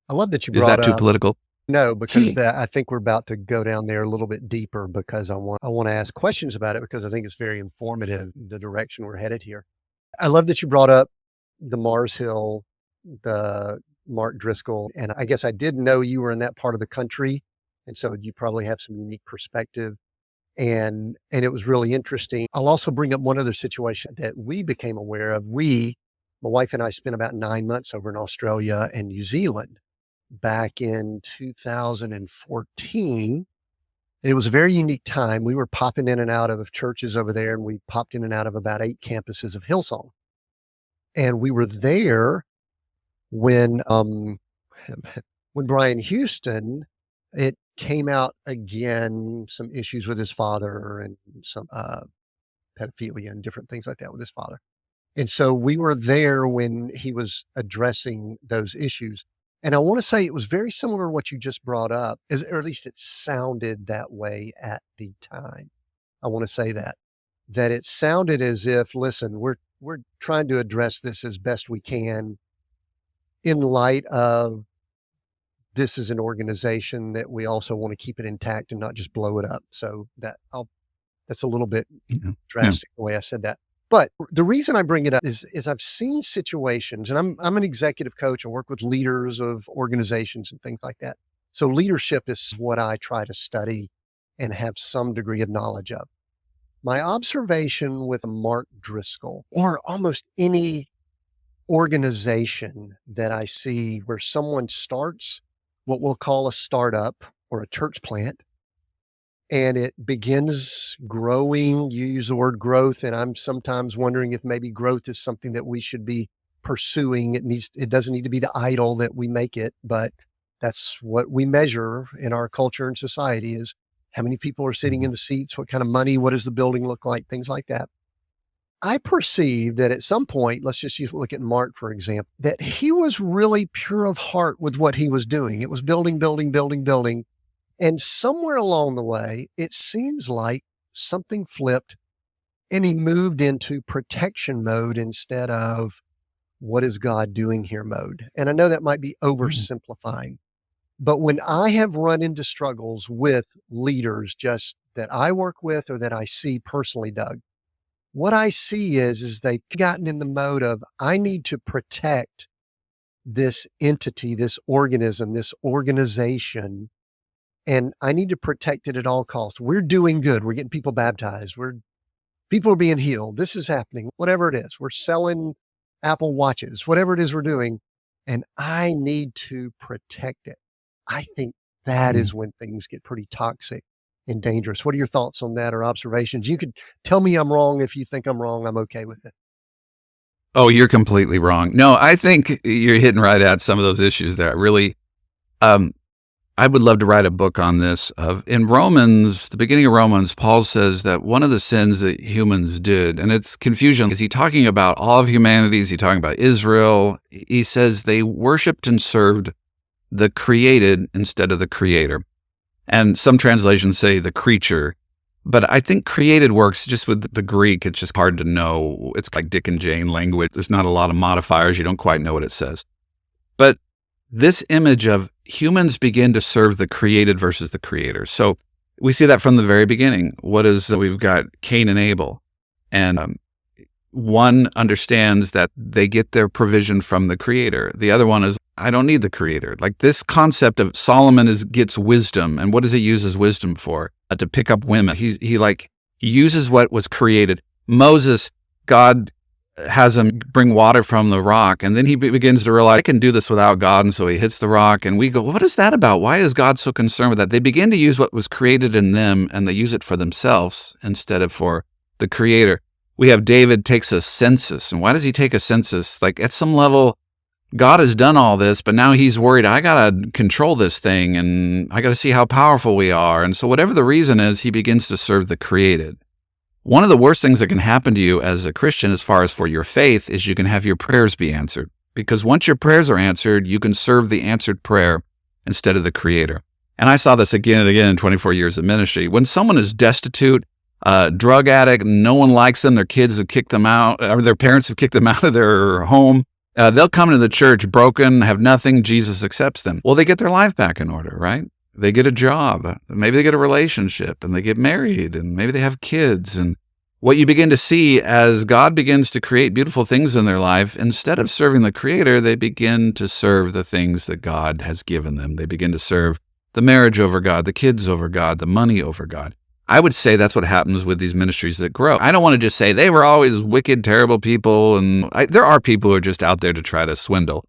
[SPEAKER 2] I love that you brought
[SPEAKER 1] up. Is that too
[SPEAKER 2] up,
[SPEAKER 1] political?
[SPEAKER 2] No, because I think we're about to go down there a little bit deeper, because I want to ask questions about it, because I think it's very informative, the direction we're headed here. I love that you brought up the Mars Hill, the Mark Driscoll, and I guess I did know you were in that part of the country, and so you probably have some unique perspective, and it was really interesting. I'll also bring up one other situation that we became aware of. My wife and I spent about 9 months over in Australia and New Zealand back in 2014. And it was a very unique time. We were popping in and out of churches over there, and we popped in and out of about 8 campuses of Hillsong. And we were there when Brian Houston, it came out again, some issues with his father and some pedophilia and different things like that with his father. And so we were there when he was addressing those issues. And I want to say it was very similar to what you just brought up, or at least it sounded that way at the time. I want to say that it sounded as if, listen, we're trying to address this as best we can in light of this is an organization that we also want to keep it intact and not just blow it up. So that's a little bit drastic the way I said that. But the reason I bring it up is I've seen situations, and I'm an executive coach. I work with leaders of organizations and things like that. So leadership is what I try to study and have some degree of knowledge of. My observation with Mark Driscoll, or almost any organization that I see where someone starts what we'll call a startup or a church plant, and it begins growing. You use the word growth, and I'm sometimes wondering if maybe growth is something that we should be pursuing. It doesn't need to be the idol that we make it, but that's what we measure in our culture and society, is how many people are sitting in the seats, what kind of money, what does the building look like, things like that. I perceive that at some point, let's just look at Mark, for example, that he was really pure of heart with what he was doing. It was building, building, building, building. And somewhere along the way, it seems like something flipped and he moved into protection mode instead of what is God doing here mode. And I know that might be oversimplifying, but when I have run into struggles with leaders just that I work with or that I see personally, Doug, what I see is they've gotten in the mode of, I need to protect this entity, this organism, this organization, and I need to protect it at all costs. We're doing good. We're getting people baptized. People are being healed. This is happening, whatever it is. We're selling Apple watches, whatever it is we're doing. And I need to protect it. I think that is when things get pretty toxic and dangerous. What are your thoughts on that or observations? You could tell me I'm wrong. If you think I'm wrong, I'm okay with it.
[SPEAKER 1] Oh, you're completely wrong. No, I think you're hitting right at some of those issues there. Really, I would love to write a book on this. In Romans, the beginning of Romans, Paul says that one of the sins that humans did, and it's confusion, is he talking about all of humanity? Is he talking about Israel? He says they worshiped and served the created instead of the creator. And some translations say the creature. But I think created works just with the Greek. It's just hard to know. It's like Dick and Jane language. There's not a lot of modifiers. You don't quite know what it says. But this image of humans begin to serve the created versus the creator. So we see that from the very beginning. We've got Cain and Abel. And one understands that they get their provision from the creator. The other one is, I don't need the creator. Like this concept of Solomon gets wisdom. And what does he use his wisdom for? To pick up women. He uses what was created. Moses, God has him bring water from the rock. And then he begins to realize, I can do this without God. And so he hits the rock. And we go, what is that about? Why is God so concerned with that? They begin to use what was created in them, and they use it for themselves instead of for the Creator. We have David takes a census. And why does he take a census? Like, at some level, God has done all this, but now he's worried, I got to control this thing, and I got to see how powerful we are. And so whatever the reason is, he begins to serve the created. One of the worst things that can happen to you as a Christian, as far as for your faith, is you can have your prayers be answered. Because once your prayers are answered, you can serve the answered prayer instead of the Creator. And I saw this again and again in 24 years of ministry. When someone is destitute, drug addict, no one likes them, their kids have kicked them out, or their parents have kicked them out of their home, they'll come to the church broken, have nothing, Jesus accepts them. Well, they get their life back in order, right? They get a job, maybe they get a relationship, and they get married, and maybe they have kids. And what you begin to see as God begins to create beautiful things in their life, instead of serving the Creator, they begin to serve the things that God has given them. They begin to serve the marriage over God, the kids over God, the money over God. I would say that's what happens with these ministries that grow. I don't want to just say they were always wicked, terrible people, and there are people who are just out there to try to swindle.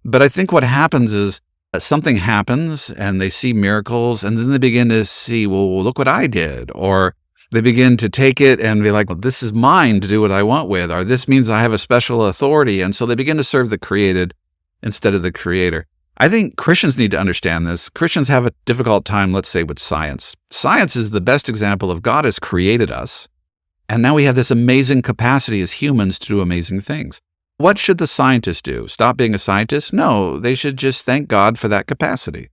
[SPEAKER 1] But I think what happens is something happens, and they see miracles, and then they begin to see, well, look what I did. Or they begin to take it and be like, well, this is mine to do what I want with, or this means I have a special authority. And so they begin to serve the created instead of the Creator. I think Christians need to understand this. Christians have a difficult time, let's say, with science. Science is the best example of God has created us, and now we have this amazing capacity as humans to do amazing things. What should the scientist do? Stop being a scientist? No, they should just thank God for that capacity.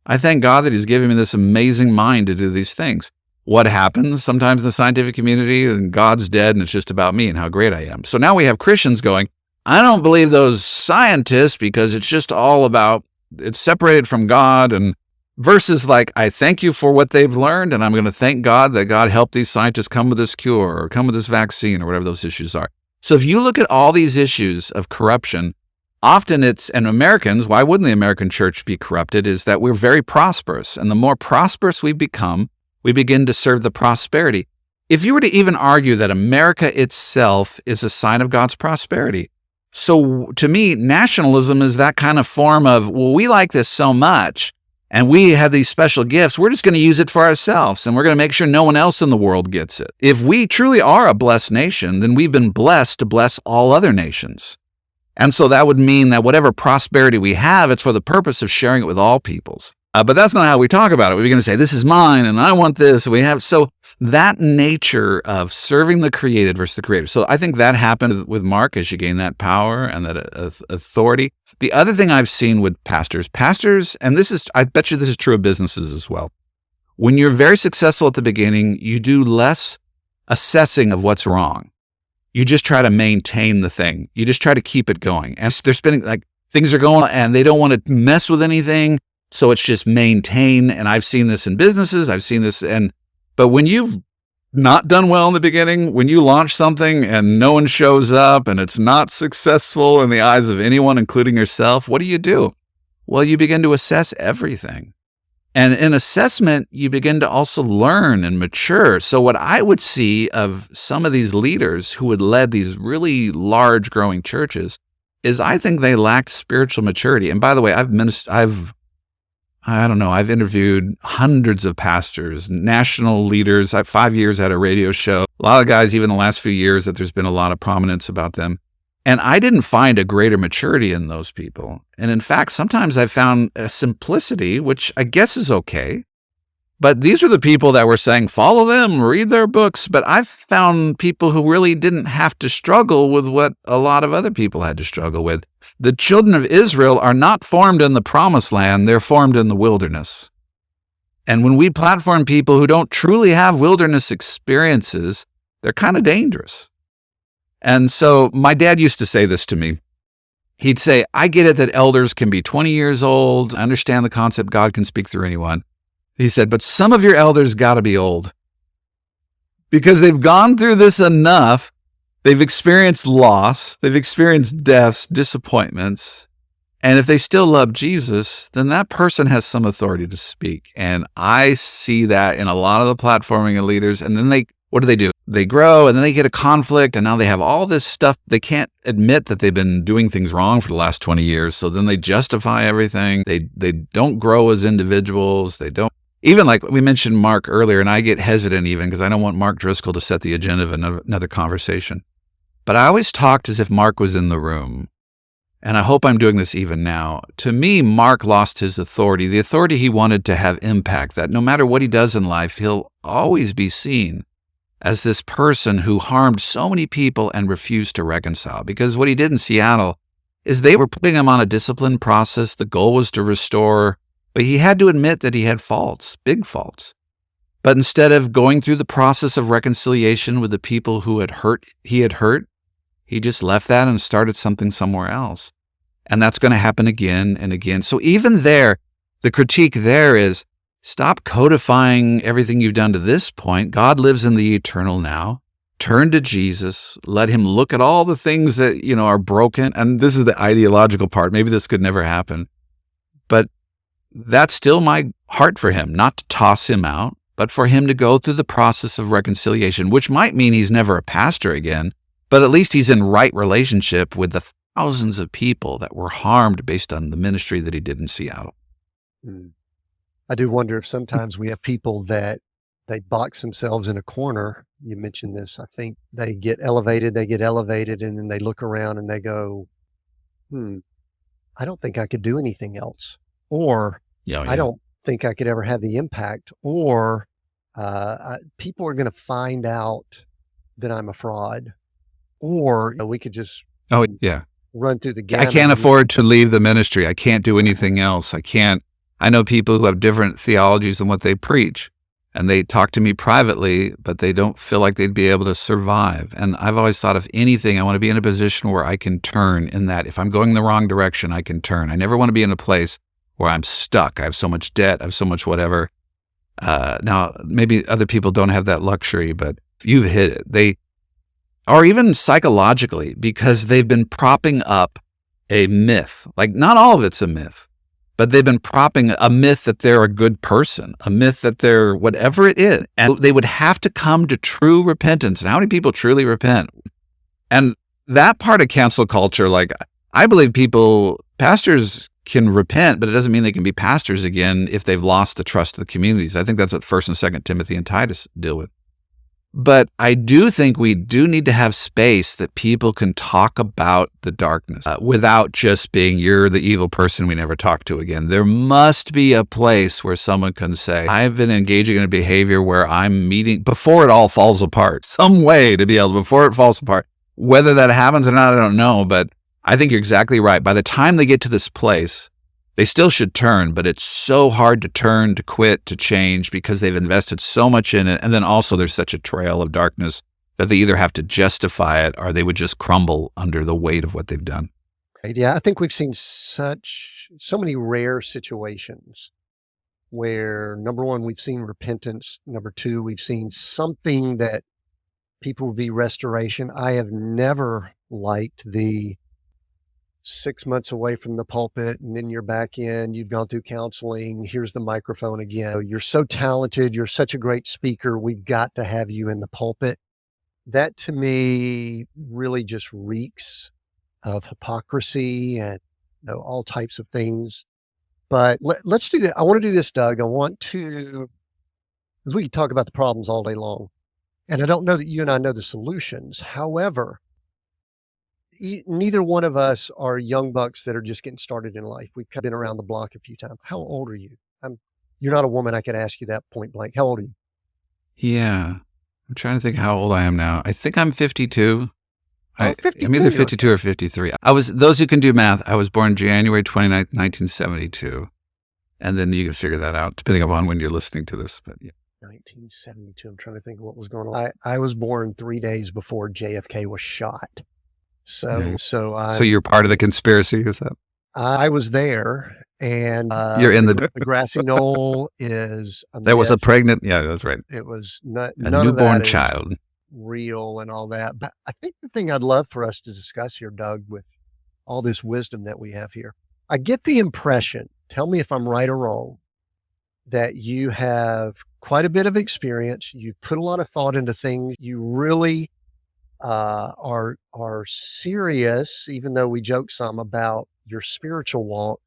[SPEAKER 1] I thank God that He's given me this amazing mind to do these things. What happens sometimes in the scientific community, and God's dead, and it's just about me and how great I am. So now we have Christians going, I don't believe those scientists because it's just all about, it's separated from God, and versus like, I thank you for what they've learned, and I'm going to thank God that God helped these scientists come with this cure or come with this vaccine or whatever those issues are. So if you look at all these issues of corruption, often it's, and Americans, why wouldn't the American church be corrupted, is that we're very prosperous. And the more prosperous we become, we begin to serve the prosperity. If you were to even argue that America itself is a sign of God's prosperity, so to me, nationalism is that kind of form of, well, we like this so much, and we have these special gifts, we're just going to use it for ourselves, and we're going to make sure no one else in the world gets it. If we truly are a blessed nation, then we've been blessed to bless all other nations. And so that would mean that whatever prosperity we have, it's for the purpose of sharing it with all peoples. But that's not how we talk about it. We're going to say, this is mine, and I want this. We have, so that nature of serving the created versus the Creator. So I think that happened with Mark as you gain that power and that authority. The other thing I've seen with pastors, and this is, I bet you this is true of businesses as well. When you're very successful at the beginning, you do less assessing of what's wrong. You just try to maintain the thing. You just try to keep it going. And they're spending, like, things are going and they don't want to mess with anything. So it's just maintain. And I've seen this in businesses. I've seen this. But when you've not done well in the beginning, when you launch something and no one shows up and it's not successful in the eyes of anyone, including yourself, what do? Well, you begin to assess everything. And in assessment, you begin to also learn and mature. So what I would see of some of these leaders who had led these really large growing churches is I think they lacked spiritual maturity. And by the way, I've interviewed hundreds of pastors, national leaders. I 5 years at a radio show. A lot of guys, even the last few years, that there's been a lot of prominence about them. And I didn't find a greater maturity in those people. And in fact, sometimes I found a simplicity, which I guess is okay. But these are the people that were saying, follow them, read their books. But I've found people who really didn't have to struggle with what a lot of other people had to struggle with. The children of Israel are not formed in the promised land, they're formed in the wilderness. And when we platform people who don't truly have wilderness experiences, they're kind of dangerous. And so my dad used to say this to me. He'd say, I get it that elders can be 20 years old. I understand the concept God can speak through anyone. He said, but some of your elders got to be old because they've gone through this enough. They've experienced loss. They've experienced deaths, disappointments. And if they still love Jesus, then that person has some authority to speak. And I see that in a lot of the platforming of leaders. And then what do? they grow and then they get a conflict and now they have all this stuff. They can't admit that they've been doing things wrong for the last 20 years. So then they justify everything. They don't grow as individuals. They don't, even like we mentioned Mark earlier, and I get hesitant even because I don't want Mark Driscoll to set the agenda of another conversation. But I always talked as if Mark was in the room. And I hope I'm doing this even now. To me, Mark lost his authority, the authority he wanted to have impact, that no matter what he does in life, he'll always be seen as this person who harmed so many people and refused to reconcile. Because what he did in Seattle is they were putting him on a discipline process. The goal was to restore, but he had to admit that he had faults, big faults. But instead of going through the process of reconciliation with the people who he had hurt, he just left that and started something somewhere else. And that's going to happen again and again. So even there, the critique there is, stop codifying everything you've done to this point. God lives in the eternal now. Turn to Jesus. Let him look at all the things that, are broken. And this is the ideological part. Maybe this could never happen. But that's still my heart for him, not to toss him out, but for him to go through the process of reconciliation, which might mean he's never a pastor again, but at least he's in right relationship with the thousands of people that were harmed based on the ministry that he did in Seattle.
[SPEAKER 2] I do wonder if sometimes we have people that they box themselves in a corner. You mentioned this. I think they get elevated, and then they look around and they go, I don't think I could do anything else. Or I don't think I could ever have the impact. Or people are going to find out that I'm a fraud. Or we could just run through the gamut.
[SPEAKER 1] I can't afford to leave the ministry. I can't do anything else. I know people who have different theologies than what they preach, and they talk to me privately, but they don't feel like they'd be able to survive. And I've always thought, if anything, I want to be in a position where I can turn in that. If I'm going the wrong direction, I can turn. I never want to be in a place where I'm stuck. I have so much debt. I have so much whatever. Now, maybe other people don't have that luxury, but you've hit it. Or even psychologically, because they've been propping up a myth. Like, not all of it's a myth, but they've been propping a myth that they're a good person, a myth that they're whatever it is. And they would have to come to true repentance. And how many people truly repent? And that part of cancel culture, like, I believe pastors can repent, but it doesn't mean they can be pastors again if they've lost the trust of the communities. I think that's what 1st and 2nd Timothy and Titus deal with. But I do think we do need to have space that people can talk about the darkness without just being, you're the evil person we never talk to again. There must be a place where someone can say, I've been engaging in a behavior where I'm meeting before it all falls apart, some way to be able, before it falls apart. Whether that happens or not, I don't know, but I think you're exactly right. By the time they get to this place, they still should turn, but it's so hard to turn, to quit, to change because they've invested so much in it. And then also there's such a trail of darkness that they either have to justify it or they would just crumble under the weight of what they've done.
[SPEAKER 2] Yeah, I think we've seen so many rare situations where, number one, we've seen repentance. Number two, we've seen something that people would be restoration. I have never liked the 6 months away from the pulpit and then you're back in, you've gone through counseling, here's the microphone again. You're so talented, you're such a great speaker, we've got to have you in the pulpit. That to me really just reeks of hypocrisy and all types of things. But let's do that. I want to do this, Doug. Because we can talk about the problems all day long. And I don't know that you and I know the solutions. However, neither one of us are young bucks that are just getting started in life. We've been around the block a few times. How old are you? You're not a woman. I could ask you that point blank. How old are you?
[SPEAKER 1] Yeah. I'm trying to think how old I am now. I think I'm 52.
[SPEAKER 2] 52.
[SPEAKER 1] I'm either 52 or 53. Those who can do math, I was born January 29th, 1972. And then you can figure that out depending upon when you're listening to this. But yeah.
[SPEAKER 2] 1972. I'm trying to think of what was going on. I was born 3 days before JFK was shot. So
[SPEAKER 1] you're part of the conspiracy, is that?
[SPEAKER 2] I was there, and
[SPEAKER 1] you're in the
[SPEAKER 2] grassy knoll is a
[SPEAKER 1] there myth. Was a pregnant. Yeah, that's right.
[SPEAKER 2] It was none
[SPEAKER 1] newborn
[SPEAKER 2] of that
[SPEAKER 1] child,
[SPEAKER 2] real and all that. But I think the thing I'd love for us to discuss here, Doug, with all this wisdom that we have here, I get the impression. Tell me if I'm right or wrong. that you have quite a bit of experience. You put a lot of thought into things. You really are serious, even though we joke some about your spiritual walk,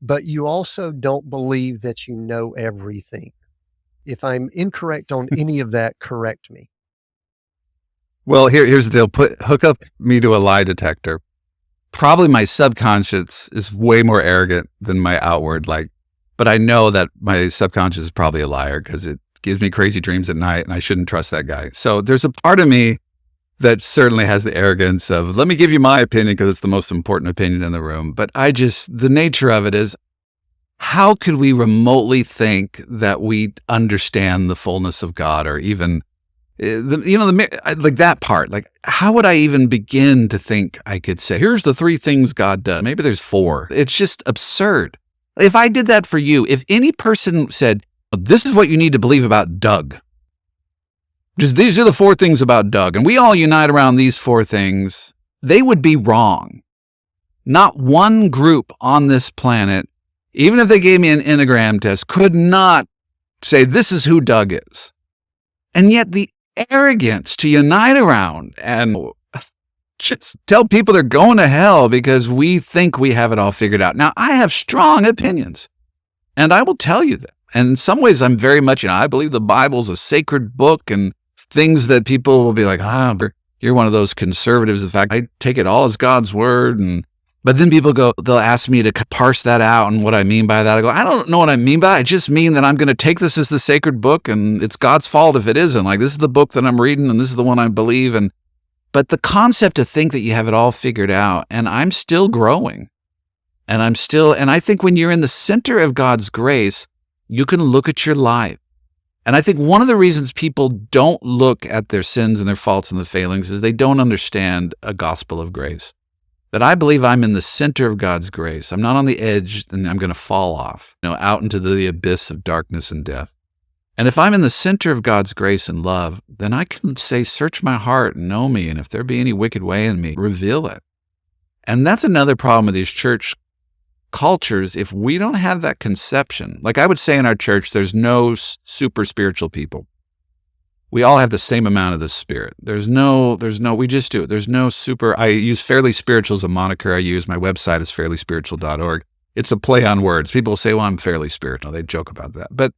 [SPEAKER 2] but you also don't believe that you know everything. If I'm incorrect on any of that, correct me.
[SPEAKER 1] Well, here's the deal. Hook up me to a lie detector. Probably my subconscious is way more arrogant than my outward, but I know that my subconscious is probably a liar because it gives me crazy dreams at night and I shouldn't trust that guy. So there's a part of me that certainly has the arrogance of, let me give you my opinion because it's the most important opinion in the room. But the nature of it is, how could we remotely think that we understand the fullness of God, or even, like that part? Like, how would I even begin to think I could say, here's the 3 things God does? Maybe there's 4. It's just absurd. If I did that for you, if any person said, this is what you need to believe about Doug, just these are the 4 things about Doug, and we all unite around these 4 things, they would be wrong. Not one group on this planet, even if they gave me an Enneagram test, could not say this is who Doug is. And yet the arrogance to unite around and just tell people they're going to hell because we think we have it all figured out. Now, I have strong opinions, and I will tell you that. And in some ways, I'm very much, I believe the Bible's a sacred book, and things that people will be like, you're one of those conservatives. In fact, I take it all as God's word. But then people they'll ask me to parse that out and what I mean by that. I go, I don't know what I mean by it. I just mean that I'm going to take this as the sacred book, and it's God's fault if it isn't. Like, this is the book that I'm reading, and this is the one I believe. But the concept to think that you have it all figured out, and I'm still growing, and I think when you're in the center of God's grace, you can look at your life. And I think one of the reasons people don't look at their sins and their faults and the failings is they don't understand a gospel of grace. That I believe I'm in the center of God's grace. I'm not on the edge and I'm going to fall off, out into the abyss of darkness and death. And if I'm in the center of God's grace and love, then I can say, search my heart and know me. And if there be any wicked way in me, reveal it. And that's another problem with these church cultures. If we don't have that conception, like I would say in our church, there's no super spiritual people. We all have the same amount of the Spirit. We just do it. There's no super, I use fairly spiritual as a moniker. My website is fairlyspiritual.org. It's a play on words. People say, well, I'm fairly spiritual. They joke about that. But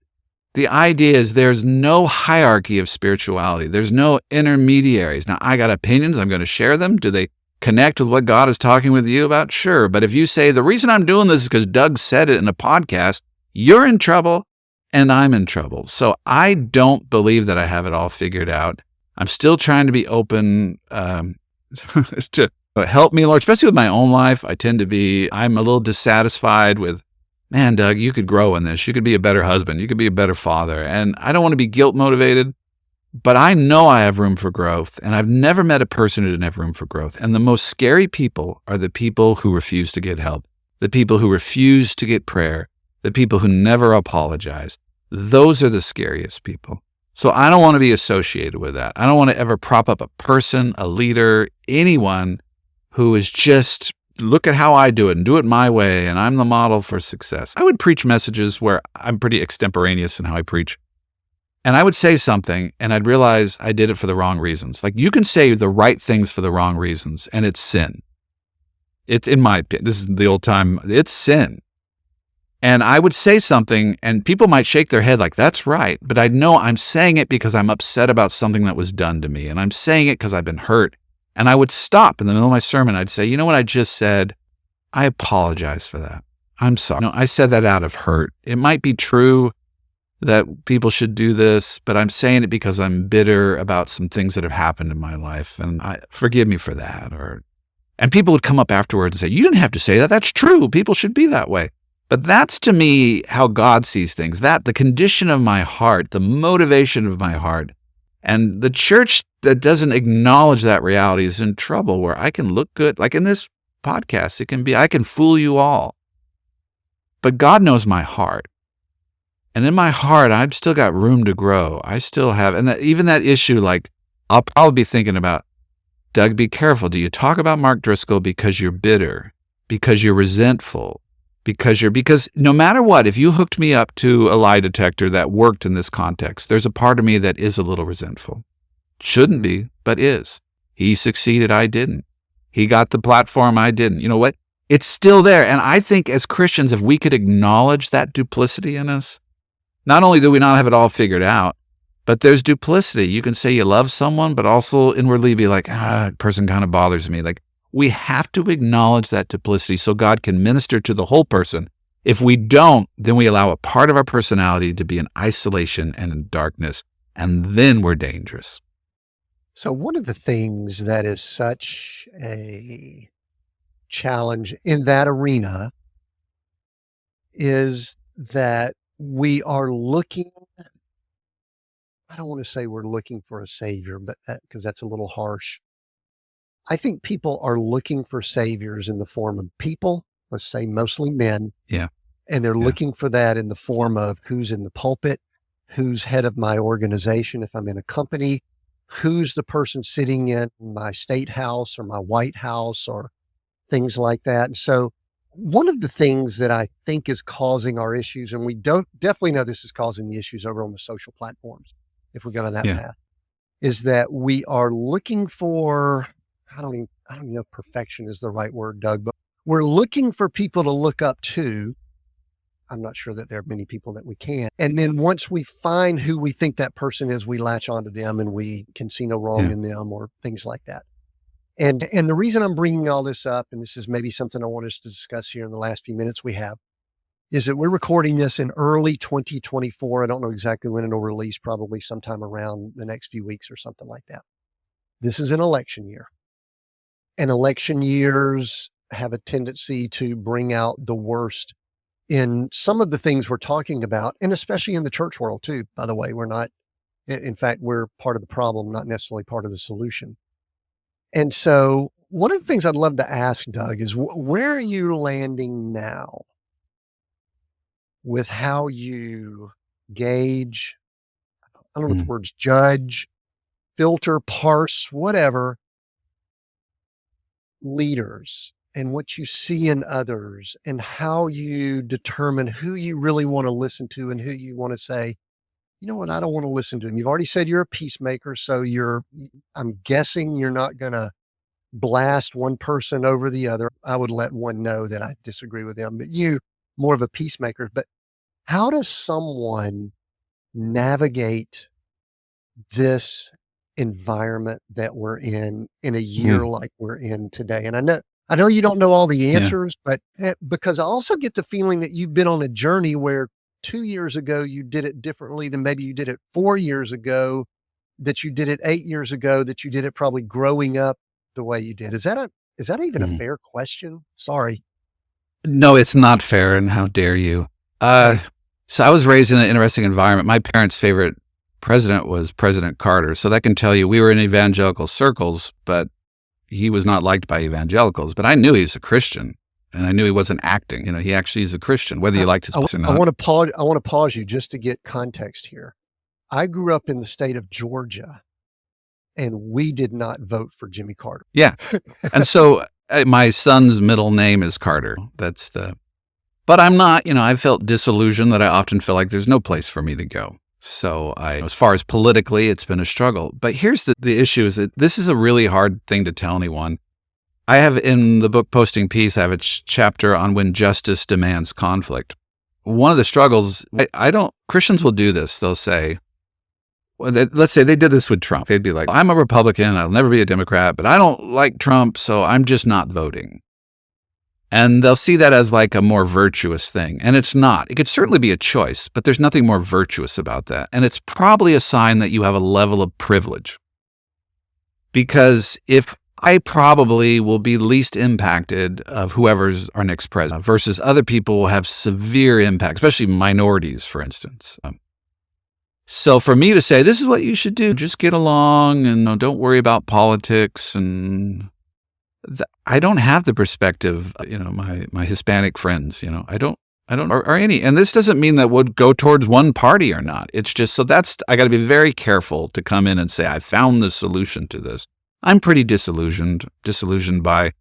[SPEAKER 1] the idea is there's no hierarchy of spirituality. There's no intermediaries. Now, I got opinions. I'm going to share them. Do they connect with what God is talking with you about? Sure. But if you say, the reason I'm doing this is because Doug said it in a podcast, you're in trouble. And I'm in trouble. So I don't believe that I have it all figured out. I'm still trying to be open to help me, Lord, especially with my own life. I'm a little dissatisfied with, man, Doug, you could grow in this. You could be a better husband. You could be a better father. And I don't want to be guilt motivated, but I know I have room for growth. And I've never met a person who didn't have room for growth. And the most scary people are the people who refuse to get help, the people who refuse to get prayer, the people who never apologize. Those are the scariest people. So I don't want to be associated with that. I don't want to ever prop up a person, a leader, anyone who is just, look at how I do it and do it my way, and I'm the model for success. I would preach messages where I'm pretty extemporaneous in how I preach. And I would say something, and I'd realize I did it for the wrong reasons. Like, you can say the right things for the wrong reasons, and it's sin. It's, in my opinion, this is the old time, it's sin. And I would say something, and people might shake their head like, that's right. But I know I'm saying it because I'm upset about something that was done to me. And I'm saying it because I've been hurt. And I would stop in the middle of my sermon. I'd say, you know what I just said? I apologize for that. I'm sorry. No, I said that out of hurt. It might be true that people should do this, but I'm saying it because I'm bitter about some things that have happened in my life. And forgive me for that. And people would come up afterwards and say, you didn't have to say that. That's true. People should be that way. But that's, to me, how God sees things. That the condition of my heart, the motivation of my heart. And the church that doesn't acknowledge that reality is in trouble, where I can look good. Like in this podcast, it can be, I can fool you all. But God knows my heart. And in my heart, I've still got room to grow. I still have, and even that issue, like, I'll probably be thinking about, Doug, be careful. Do you talk about Mark Driscoll because you're bitter, because you're resentful? Because no matter what, if you hooked me up to a lie detector that worked in this context, there's a part of me that is a little resentful. Shouldn't be, but is. He succeeded, I didn't. He got the platform, I didn't. You know what? It's still there. And I think as Christians, if we could acknowledge that duplicity in us, not only do we not have it all figured out, but there's duplicity. You can say you love someone, but also inwardly be like, that person kind of bothers me. Like, we have to acknowledge that duplicity so God can minister to the whole person. If we don't, then we allow a part of our personality to be in isolation and in darkness, and then we're dangerous.
[SPEAKER 2] So one of the things that is such a challenge in that arena is that we are looking, I don't want to say we're looking for a savior, but because that's a little harsh. I think people are looking for saviors in the form of people, let's say mostly men.
[SPEAKER 1] Yeah.
[SPEAKER 2] And they're looking for that in the form of who's in the pulpit, who's head of my organization if I'm in a company, who's the person sitting in my state house or my White House or things like that. And so one of the things that I think is causing our issues, and we definitely know this is causing the issues over on the social platforms, if we go to that path, is that we are looking for, I don't even know if perfection is the right word, Doug, but we're looking for people to look up to. I'm not sure that there are many people that we can. And then once we find who we think that person is, we latch onto them and we can see no wrong in them or things like that. And the reason I'm bringing all this up, and this is maybe something I want us to discuss here in the last few minutes we have, is that we're recording this in early 2024. I don't know exactly when it'll release, probably sometime around the next few weeks or something like that. This is an election year. And election years have a tendency to bring out the worst in some of the things we're talking about, and especially in the church world too, by the way. We're not, in fact, we're part of the problem, not necessarily part of the solution. And so one of the things I'd love to ask, Doug, is where are you landing now with how you gauge, I don't know what the words, judge, filter, parse, whatever, leaders and what you see in others and how you determine who you really want to listen to and who you want to say, you know what, I don't want to listen to him. You've already said you're a peacemaker, so I'm guessing you're not going to blast one person over the other. I would let one know that I disagree with them, but you more of a peacemaker. But how does someone navigate this environment that we're in a year like we're in today? And I know you don't know all the answers, but because I also get the feeling that you've been on a journey where 2 years ago you did it differently than maybe you did it 4 years ago, that you did it 8 years ago, that you did it probably growing up the way you did. Is that even a fair question? Sorry.
[SPEAKER 1] No, it's not fair. And how dare you? So I was raised in an interesting environment. My parents' favorite president was President Carter. So that can tell you we were in evangelical circles, but he was not liked by evangelicals. But I knew he was a Christian. And I knew he wasn't acting. You know, he actually is a Christian, whether you liked his books or not.
[SPEAKER 2] I want to pause you just to get context here. I grew up in the state of Georgia, and we did not vote for Jimmy Carter.
[SPEAKER 1] Yeah. And so my son's middle name is Carter. But I'm not, I felt disillusioned that I often feel like there's no place for me to go. So as far as politically, it's been a struggle. But here's the issue is that this is a really hard thing to tell anyone. I have in the book Posting Peace, I have a chapter on when justice demands conflict. One of the struggles, Christians will do this. They'll say, let's say they did this with Trump. They'd be like, I'm a Republican, I'll never be a Democrat, but I don't like Trump, so I'm just not voting. And they'll see that as like a more virtuous thing. And it's not. It could certainly be a choice, but there's nothing more virtuous about that. And it's probably a sign that you have a level of privilege. Because if I probably will be least impacted of whoever's our next president versus other people will have severe impact, especially minorities, for instance. So for me to say, this is what you should do, just get along and don't worry about politics. And I don't have the perspective, my Hispanic friends, I don't, or any, and this doesn't mean that would go towards one party or not. It's just, I got to be very careful to come in and say, I found the solution to this. I'm pretty disillusioned by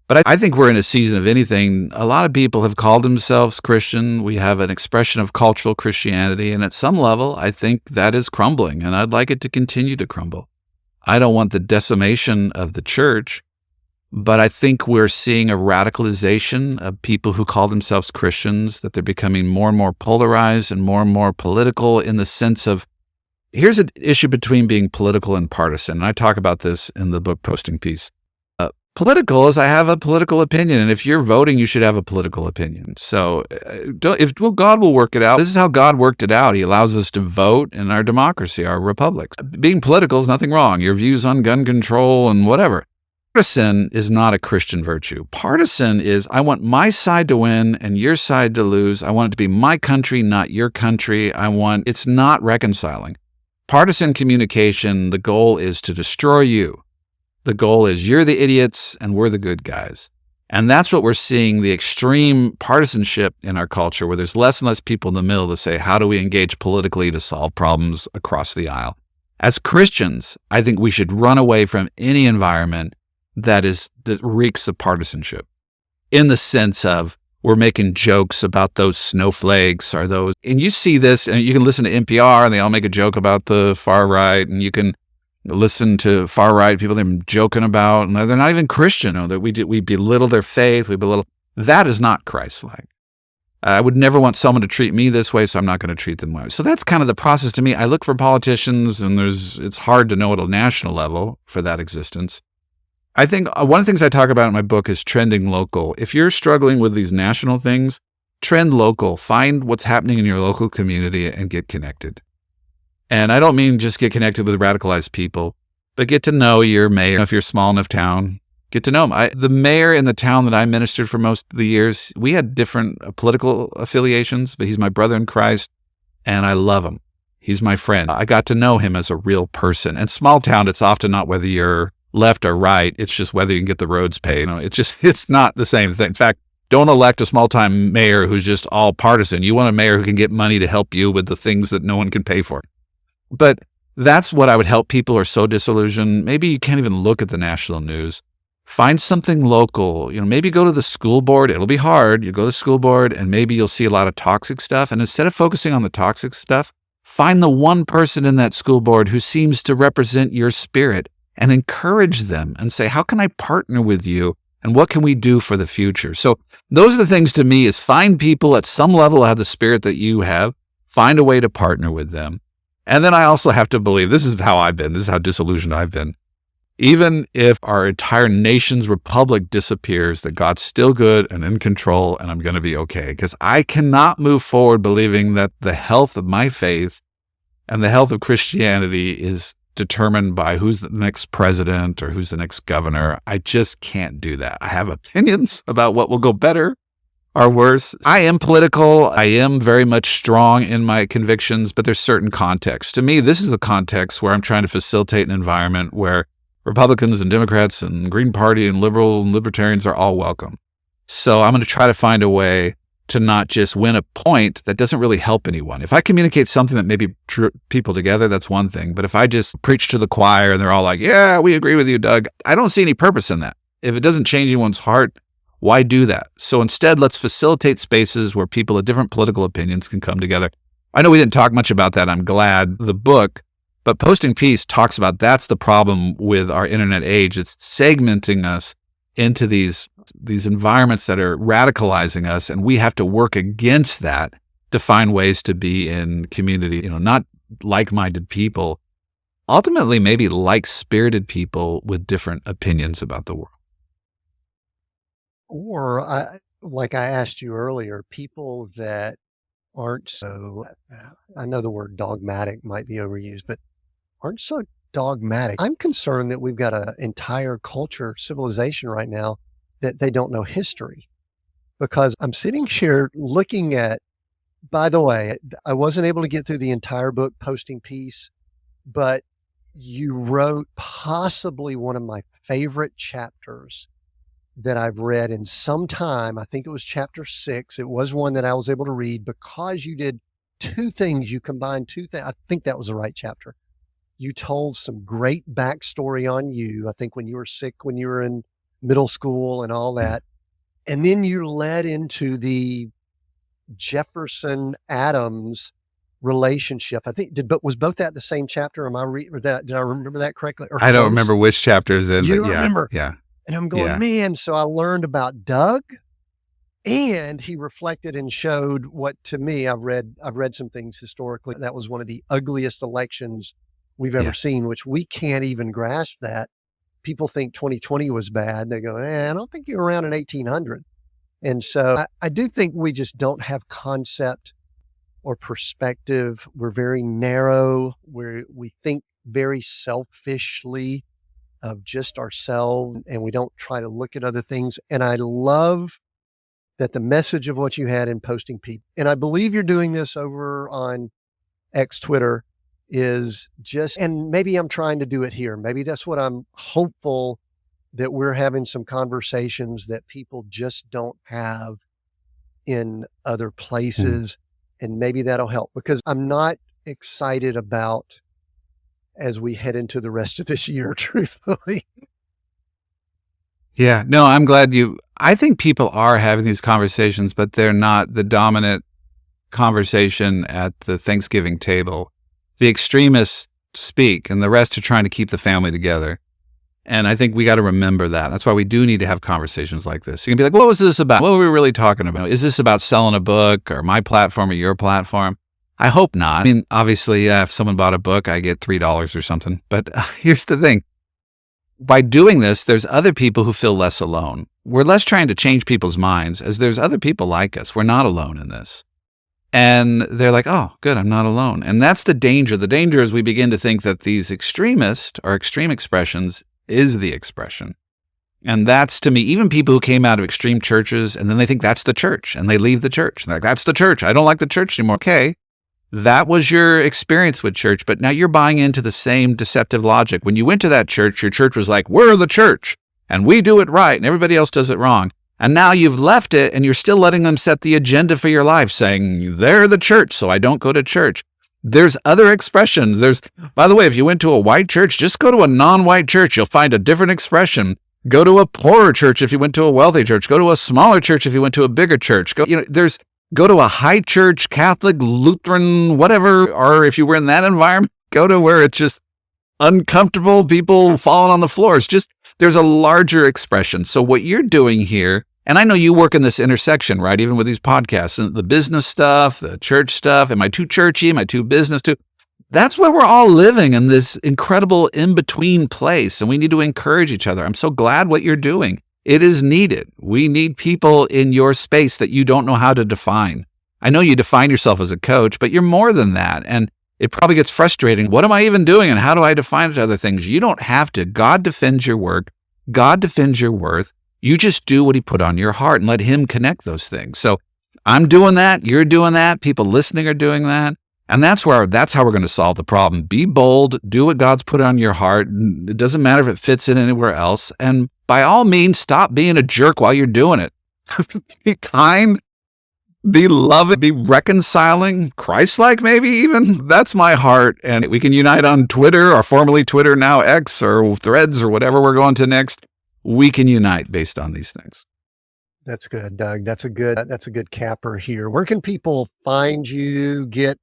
[SPEAKER 1] But I think we're in a season of anything. A lot of people have called themselves Christian. We have an expression of cultural Christianity. And at some level, I think that is crumbling, and I'd like it to continue to crumble. I don't want the decimation of the church, but I think we're seeing a radicalization of people who call themselves Christians, that they're becoming more and more polarized and more political in the sense of, here's an issue between being political and partisan. And I talk about this in the book Posting Peace. Political is I have a political opinion, and if you're voting, you should have a political opinion. So God will work it out. This is how God worked it out. He allows us to vote in our democracy, our republics. Being political is nothing wrong. Your views on gun control and whatever. Partisan is not a Christian virtue. Partisan is, I want my side to win and your side to lose. I want it to be my country, not your country. It's not reconciling. Partisan communication, the goal is to destroy you. The goal is you're the idiots and we're the good guys. And that's what we're seeing, the extreme partisanship in our culture, where there's less and less people in the middle to say, how do we engage politically to solve problems across the aisle? As Christians, I think we should run away from any environment that reeks of partisanship, in the sense of we're making jokes about those snowflakes or those. And you see this, and you can listen to NPR and they all make a joke about the far right, and you can listen to far right people they're joking about, and they're not even Christian. That we belittle their faith. That is not Christ-like. I would never want someone to treat me this way, so I'm not going to treat them well. So that's kind of the process to me. I look for politicians, and it's hard to know at a national level for that existence. I think one of the things I talk about in my book is trending local. If you're struggling with these national things, trend local. Find what's happening in your local community and get connected. And I don't mean just get connected with radicalized people, but get to know your mayor. If you're a small enough town, get to know him. The mayor in the town that I ministered for most of the years, we had different political affiliations, but he's my brother in Christ, and I love him. He's my friend. I got to know him as a real person. And small town, it's often not whether you're left or right. It's just whether you can get the roads paid. It's not the same thing. In fact, don't elect a small-time mayor who's just all partisan. You want a mayor who can get money to help you with the things that no one can pay for. But that's what I would help people who are so disillusioned. Maybe you can't even look at the national news. Find something local. Maybe go to the school board. It'll be hard. You go to the school board, and maybe you'll see a lot of toxic stuff. And instead of focusing on the toxic stuff, find the one person in that school board who seems to represent your spirit and encourage them and say, how can I partner with you? And what can we do for the future? So those are the things to me, is find people at some level who have the spirit that you have, find a way to partner with them. And then I also have to believe, this is how disillusioned I've been. Even if our entire nation's republic disappears, that God's still good and in control, and I'm going to be okay. Because I cannot move forward believing that the health of my faith and the health of Christianity is determined by who's the next president or who's the next governor. I just can't do that. I have opinions about what will go better or worse. I am political. I am very much strong in my convictions, but there's certain context. To me, this is a context where I'm trying to facilitate an environment where Republicans and Democrats and Green Party and liberal and libertarians are all welcome. So I'm going to try to find a way to not just win a point that doesn't really help anyone. If I communicate something that maybe drew people together, that's one thing. But if I just preach to the choir and they're all like, yeah, we agree with you, Doug, I don't see any purpose in that. If it doesn't change anyone's heart, why do that? So instead, let's facilitate spaces where people of different political opinions can come together. I know we didn't talk much about that. I'm glad the book, but Posting Peace talks about that's the problem with our internet age. It's segmenting us into these environments that are radicalizing us, and we have to work against that to find ways to be in community, not like-minded people, ultimately maybe like-spirited people with different opinions about the world.
[SPEAKER 2] Or, like I asked you earlier, people that aren't so, I know the word dogmatic might be overused, but aren't so dogmatic. I'm concerned that we've got an entire culture, civilization right now that they don't know history. Because I'm sitting here looking at, by the way, I wasn't able to get through the entire book, Posting Peace, but you wrote possibly one of my favorite chapters that I've read in some time. I think it was chapter 6. It was one that I was able to read because you did two things. You combined two things. I think that was the right chapter. You told some great backstory on you. I think when you were sick, when you were in middle school and all that. And then you led into the Jefferson Adams relationship. I think was both that the same chapter? Did I remember that correctly? Or
[SPEAKER 1] I don't
[SPEAKER 2] close?
[SPEAKER 1] remember which chapter is in,
[SPEAKER 2] You
[SPEAKER 1] but
[SPEAKER 2] don't remember?
[SPEAKER 1] yeah.
[SPEAKER 2] And I'm going,
[SPEAKER 1] Yeah.
[SPEAKER 2] man. So I learned about Doug, and he reflected and showed what, to me, I've read some things historically. That was one of the ugliest elections we've ever seen, which we can't even grasp that. People think 2020 was bad. They go, I don't think you were around in 1800. And so I do think we just don't have concept or perspective. We're very narrow. We think very selfishly of just ourselves, and we don't try to look at other things. And I love that the message of what you had in posting people, and I believe you're doing this over on X Twitter, is just, and maybe I'm trying to do it here. Maybe that's what I'm hopeful, that we're having some conversations that people just don't have in other places. And maybe that'll help, because I'm not excited about as we head into the rest of this year, truthfully.
[SPEAKER 1] Yeah, no, I'm glad I think people are having these conversations, but they're not the dominant conversation at the Thanksgiving table. The extremists speak, and the rest are trying to keep the family together. And I think we got to remember that. That's why we do need to have conversations like this. You can be like, what was this about? What were we really talking about? Is this about selling a book or my platform or your platform? I hope not. I mean, obviously, if someone bought a book, I get $3 or something. But here's the thing. By doing this, there's other people who feel less alone. We're less trying to change people's minds, as there's other people like us. We're not alone in this. And they're like, oh, good, I'm not alone. And that's the danger. The danger is we begin to think that these extremists or extreme expressions is the expression. And that's, to me, even people who came out of extreme churches, and then they think that's the church, and they leave the church. They're like, that's the church. I don't like the church anymore. Okay, that was your experience with church, but now you're buying into the same deceptive logic. When you went to that church, your church was like, we're the church, and we do it right, and everybody else does it wrong. And now you've left it, and you're still letting them set the agenda for your life, saying, they're the church, so I don't go to church. There's other expressions. By the way, if you went to a white church, just go to a non-white church. You'll find a different expression. Go to a poorer church if you went to a wealthy church. Go to a smaller church if you went to a bigger church. Go to a high church, Catholic, Lutheran, whatever. Or if you were in that environment, go to where it's just uncomfortable, people falling on the floors. There's a larger expression. So what you're doing here, and I know you work in this intersection, right? Even with these podcasts and the business stuff, the church stuff. Am I too churchy? Am I too business too? That's where we're all living, in this incredible in-between place. And we need to encourage each other. I'm so glad what you're doing. It is needed. We need people in your space that you don't know how to define. I know you define yourself as a coach, but you're more than that. And it probably gets frustrating. What am I even doing? And how do I define it to other things? You don't have to. God defends your work. God defends your worth. You just do what he put on your heart and let him connect those things. So I'm doing that. You're doing that. People listening are doing that. And that's how we're going to solve the problem. Be bold. Do what God's put on your heart. It doesn't matter if it fits in anywhere else. And by all means, stop being a jerk while you're doing it. Be kind. Be loving. Be reconciling. Christ-like, maybe even. That's my heart. And we can unite on Twitter, or formerly Twitter, now X, or Threads, or whatever we're going to next. We can unite based on these things.
[SPEAKER 2] That's good, Doug. That's a good capper here. Where can people find you, get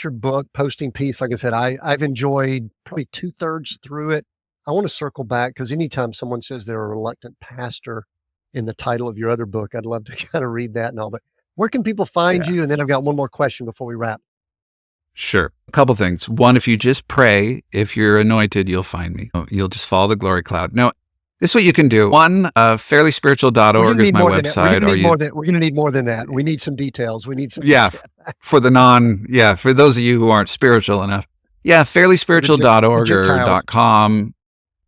[SPEAKER 2] your book, posting piece? Like I said, I've enjoyed probably 2/3 through it. I want to circle back, because anytime someone says they're a reluctant pastor in the title of your other book, I'd love to kind of read that and all. But where can people find you? And then I've got one more question before we wrap.
[SPEAKER 1] Sure. A couple things. One, if you just pray, if you're anointed, you'll find me. You'll just follow the glory cloud. No, this is what you can do. One, fairlyspiritual.org is my website.
[SPEAKER 2] We're going to need more than that. We need some details. We need some.
[SPEAKER 1] For those of you who aren't spiritual enough. Yeah, fairlyspiritual.org or .com.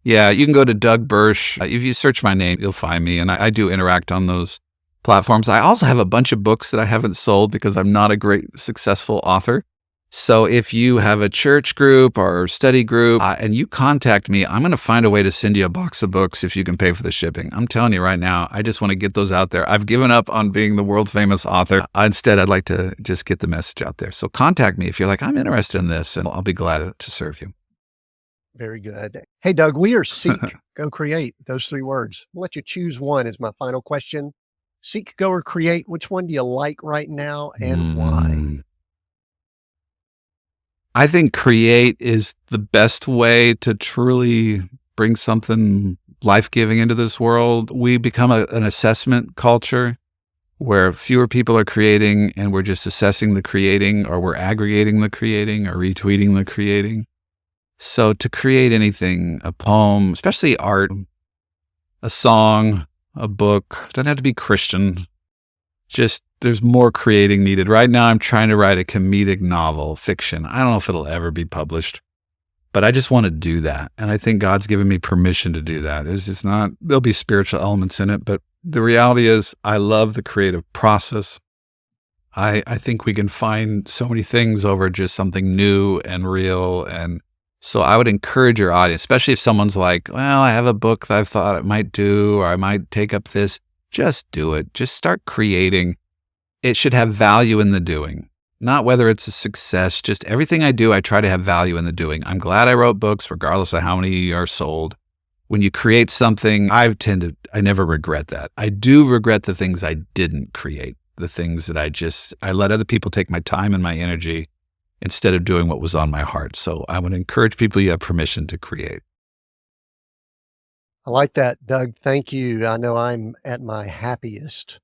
[SPEAKER 1] Yeah, you can go to Doug Bursch. If you search my name, you'll find me. And I do interact on those platforms. I also have a bunch of books that I haven't sold because I'm not a great successful author. So if you have a church group or study group and you contact me, I'm going to find a way to send you a box of books if you can pay for the shipping. I'm telling you right now, I just want to get those out there. I've given up on being the world famous author. Instead, I'd like to just get the message out there. So contact me if you're like, I'm interested in this, and I'll be glad to serve you.
[SPEAKER 2] Very good. Hey, Doug, we are seek, go create, those three words. I'll let you choose one as my final question. Seek, go, or create. Which one do you like right now and why?
[SPEAKER 1] I think create is the best way to truly bring something life-giving into this world. We become an assessment culture where fewer people are creating and we're just assessing the creating, or we're aggregating the creating or retweeting the creating. So to create anything, a poem, especially art, a song, a book, doesn't have to be Christian. Just there's more creating needed. Right now I'm trying to write a comedic novel, fiction. I don't know if it'll ever be published, but I just want to do that. And I think God's given me permission to do that. It's just not, there'll be spiritual elements in it, but the reality is I love the creative process. I think we can find so many things over just something new and real. And so I would encourage your audience, especially if someone's like, well, I have a book that I've thought it might do, or I might take up this. Just do it. Just start creating. It should have value in the doing, not whether it's a success. Just everything I do, I try to have value in the doing. I'm glad I wrote books, regardless of how many are sold. When you create something, I never regret that. I do regret the things I didn't create, the things that I let other people take my time and my energy instead of doing what was on my heart. So I would encourage people, you have permission to create.
[SPEAKER 2] I like that, Doug. Thank you. I know I'm at my happiest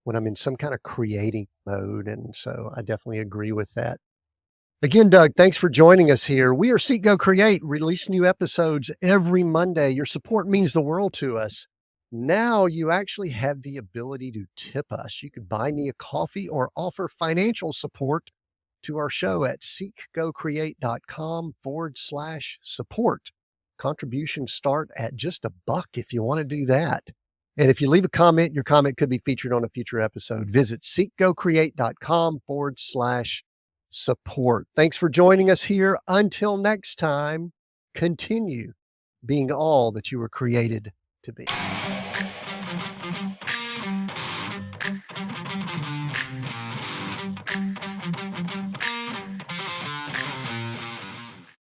[SPEAKER 2] when I'm in some kind of creating mode. And so I definitely agree with that. Again, Doug, thanks for joining us here. We are Seek, Go, Create, release new episodes every Monday. Your support means the world to us. Now you actually have the ability to tip us. You could buy me a coffee or offer financial support to our show at seekgocreate.com/support. Contributions start at just $1 if you want to do that. And if you leave a comment, your comment could be featured on a future episode. Visit seekgocreate.com/support. Thanks for joining us here. Until next time, continue being all that you were created to be.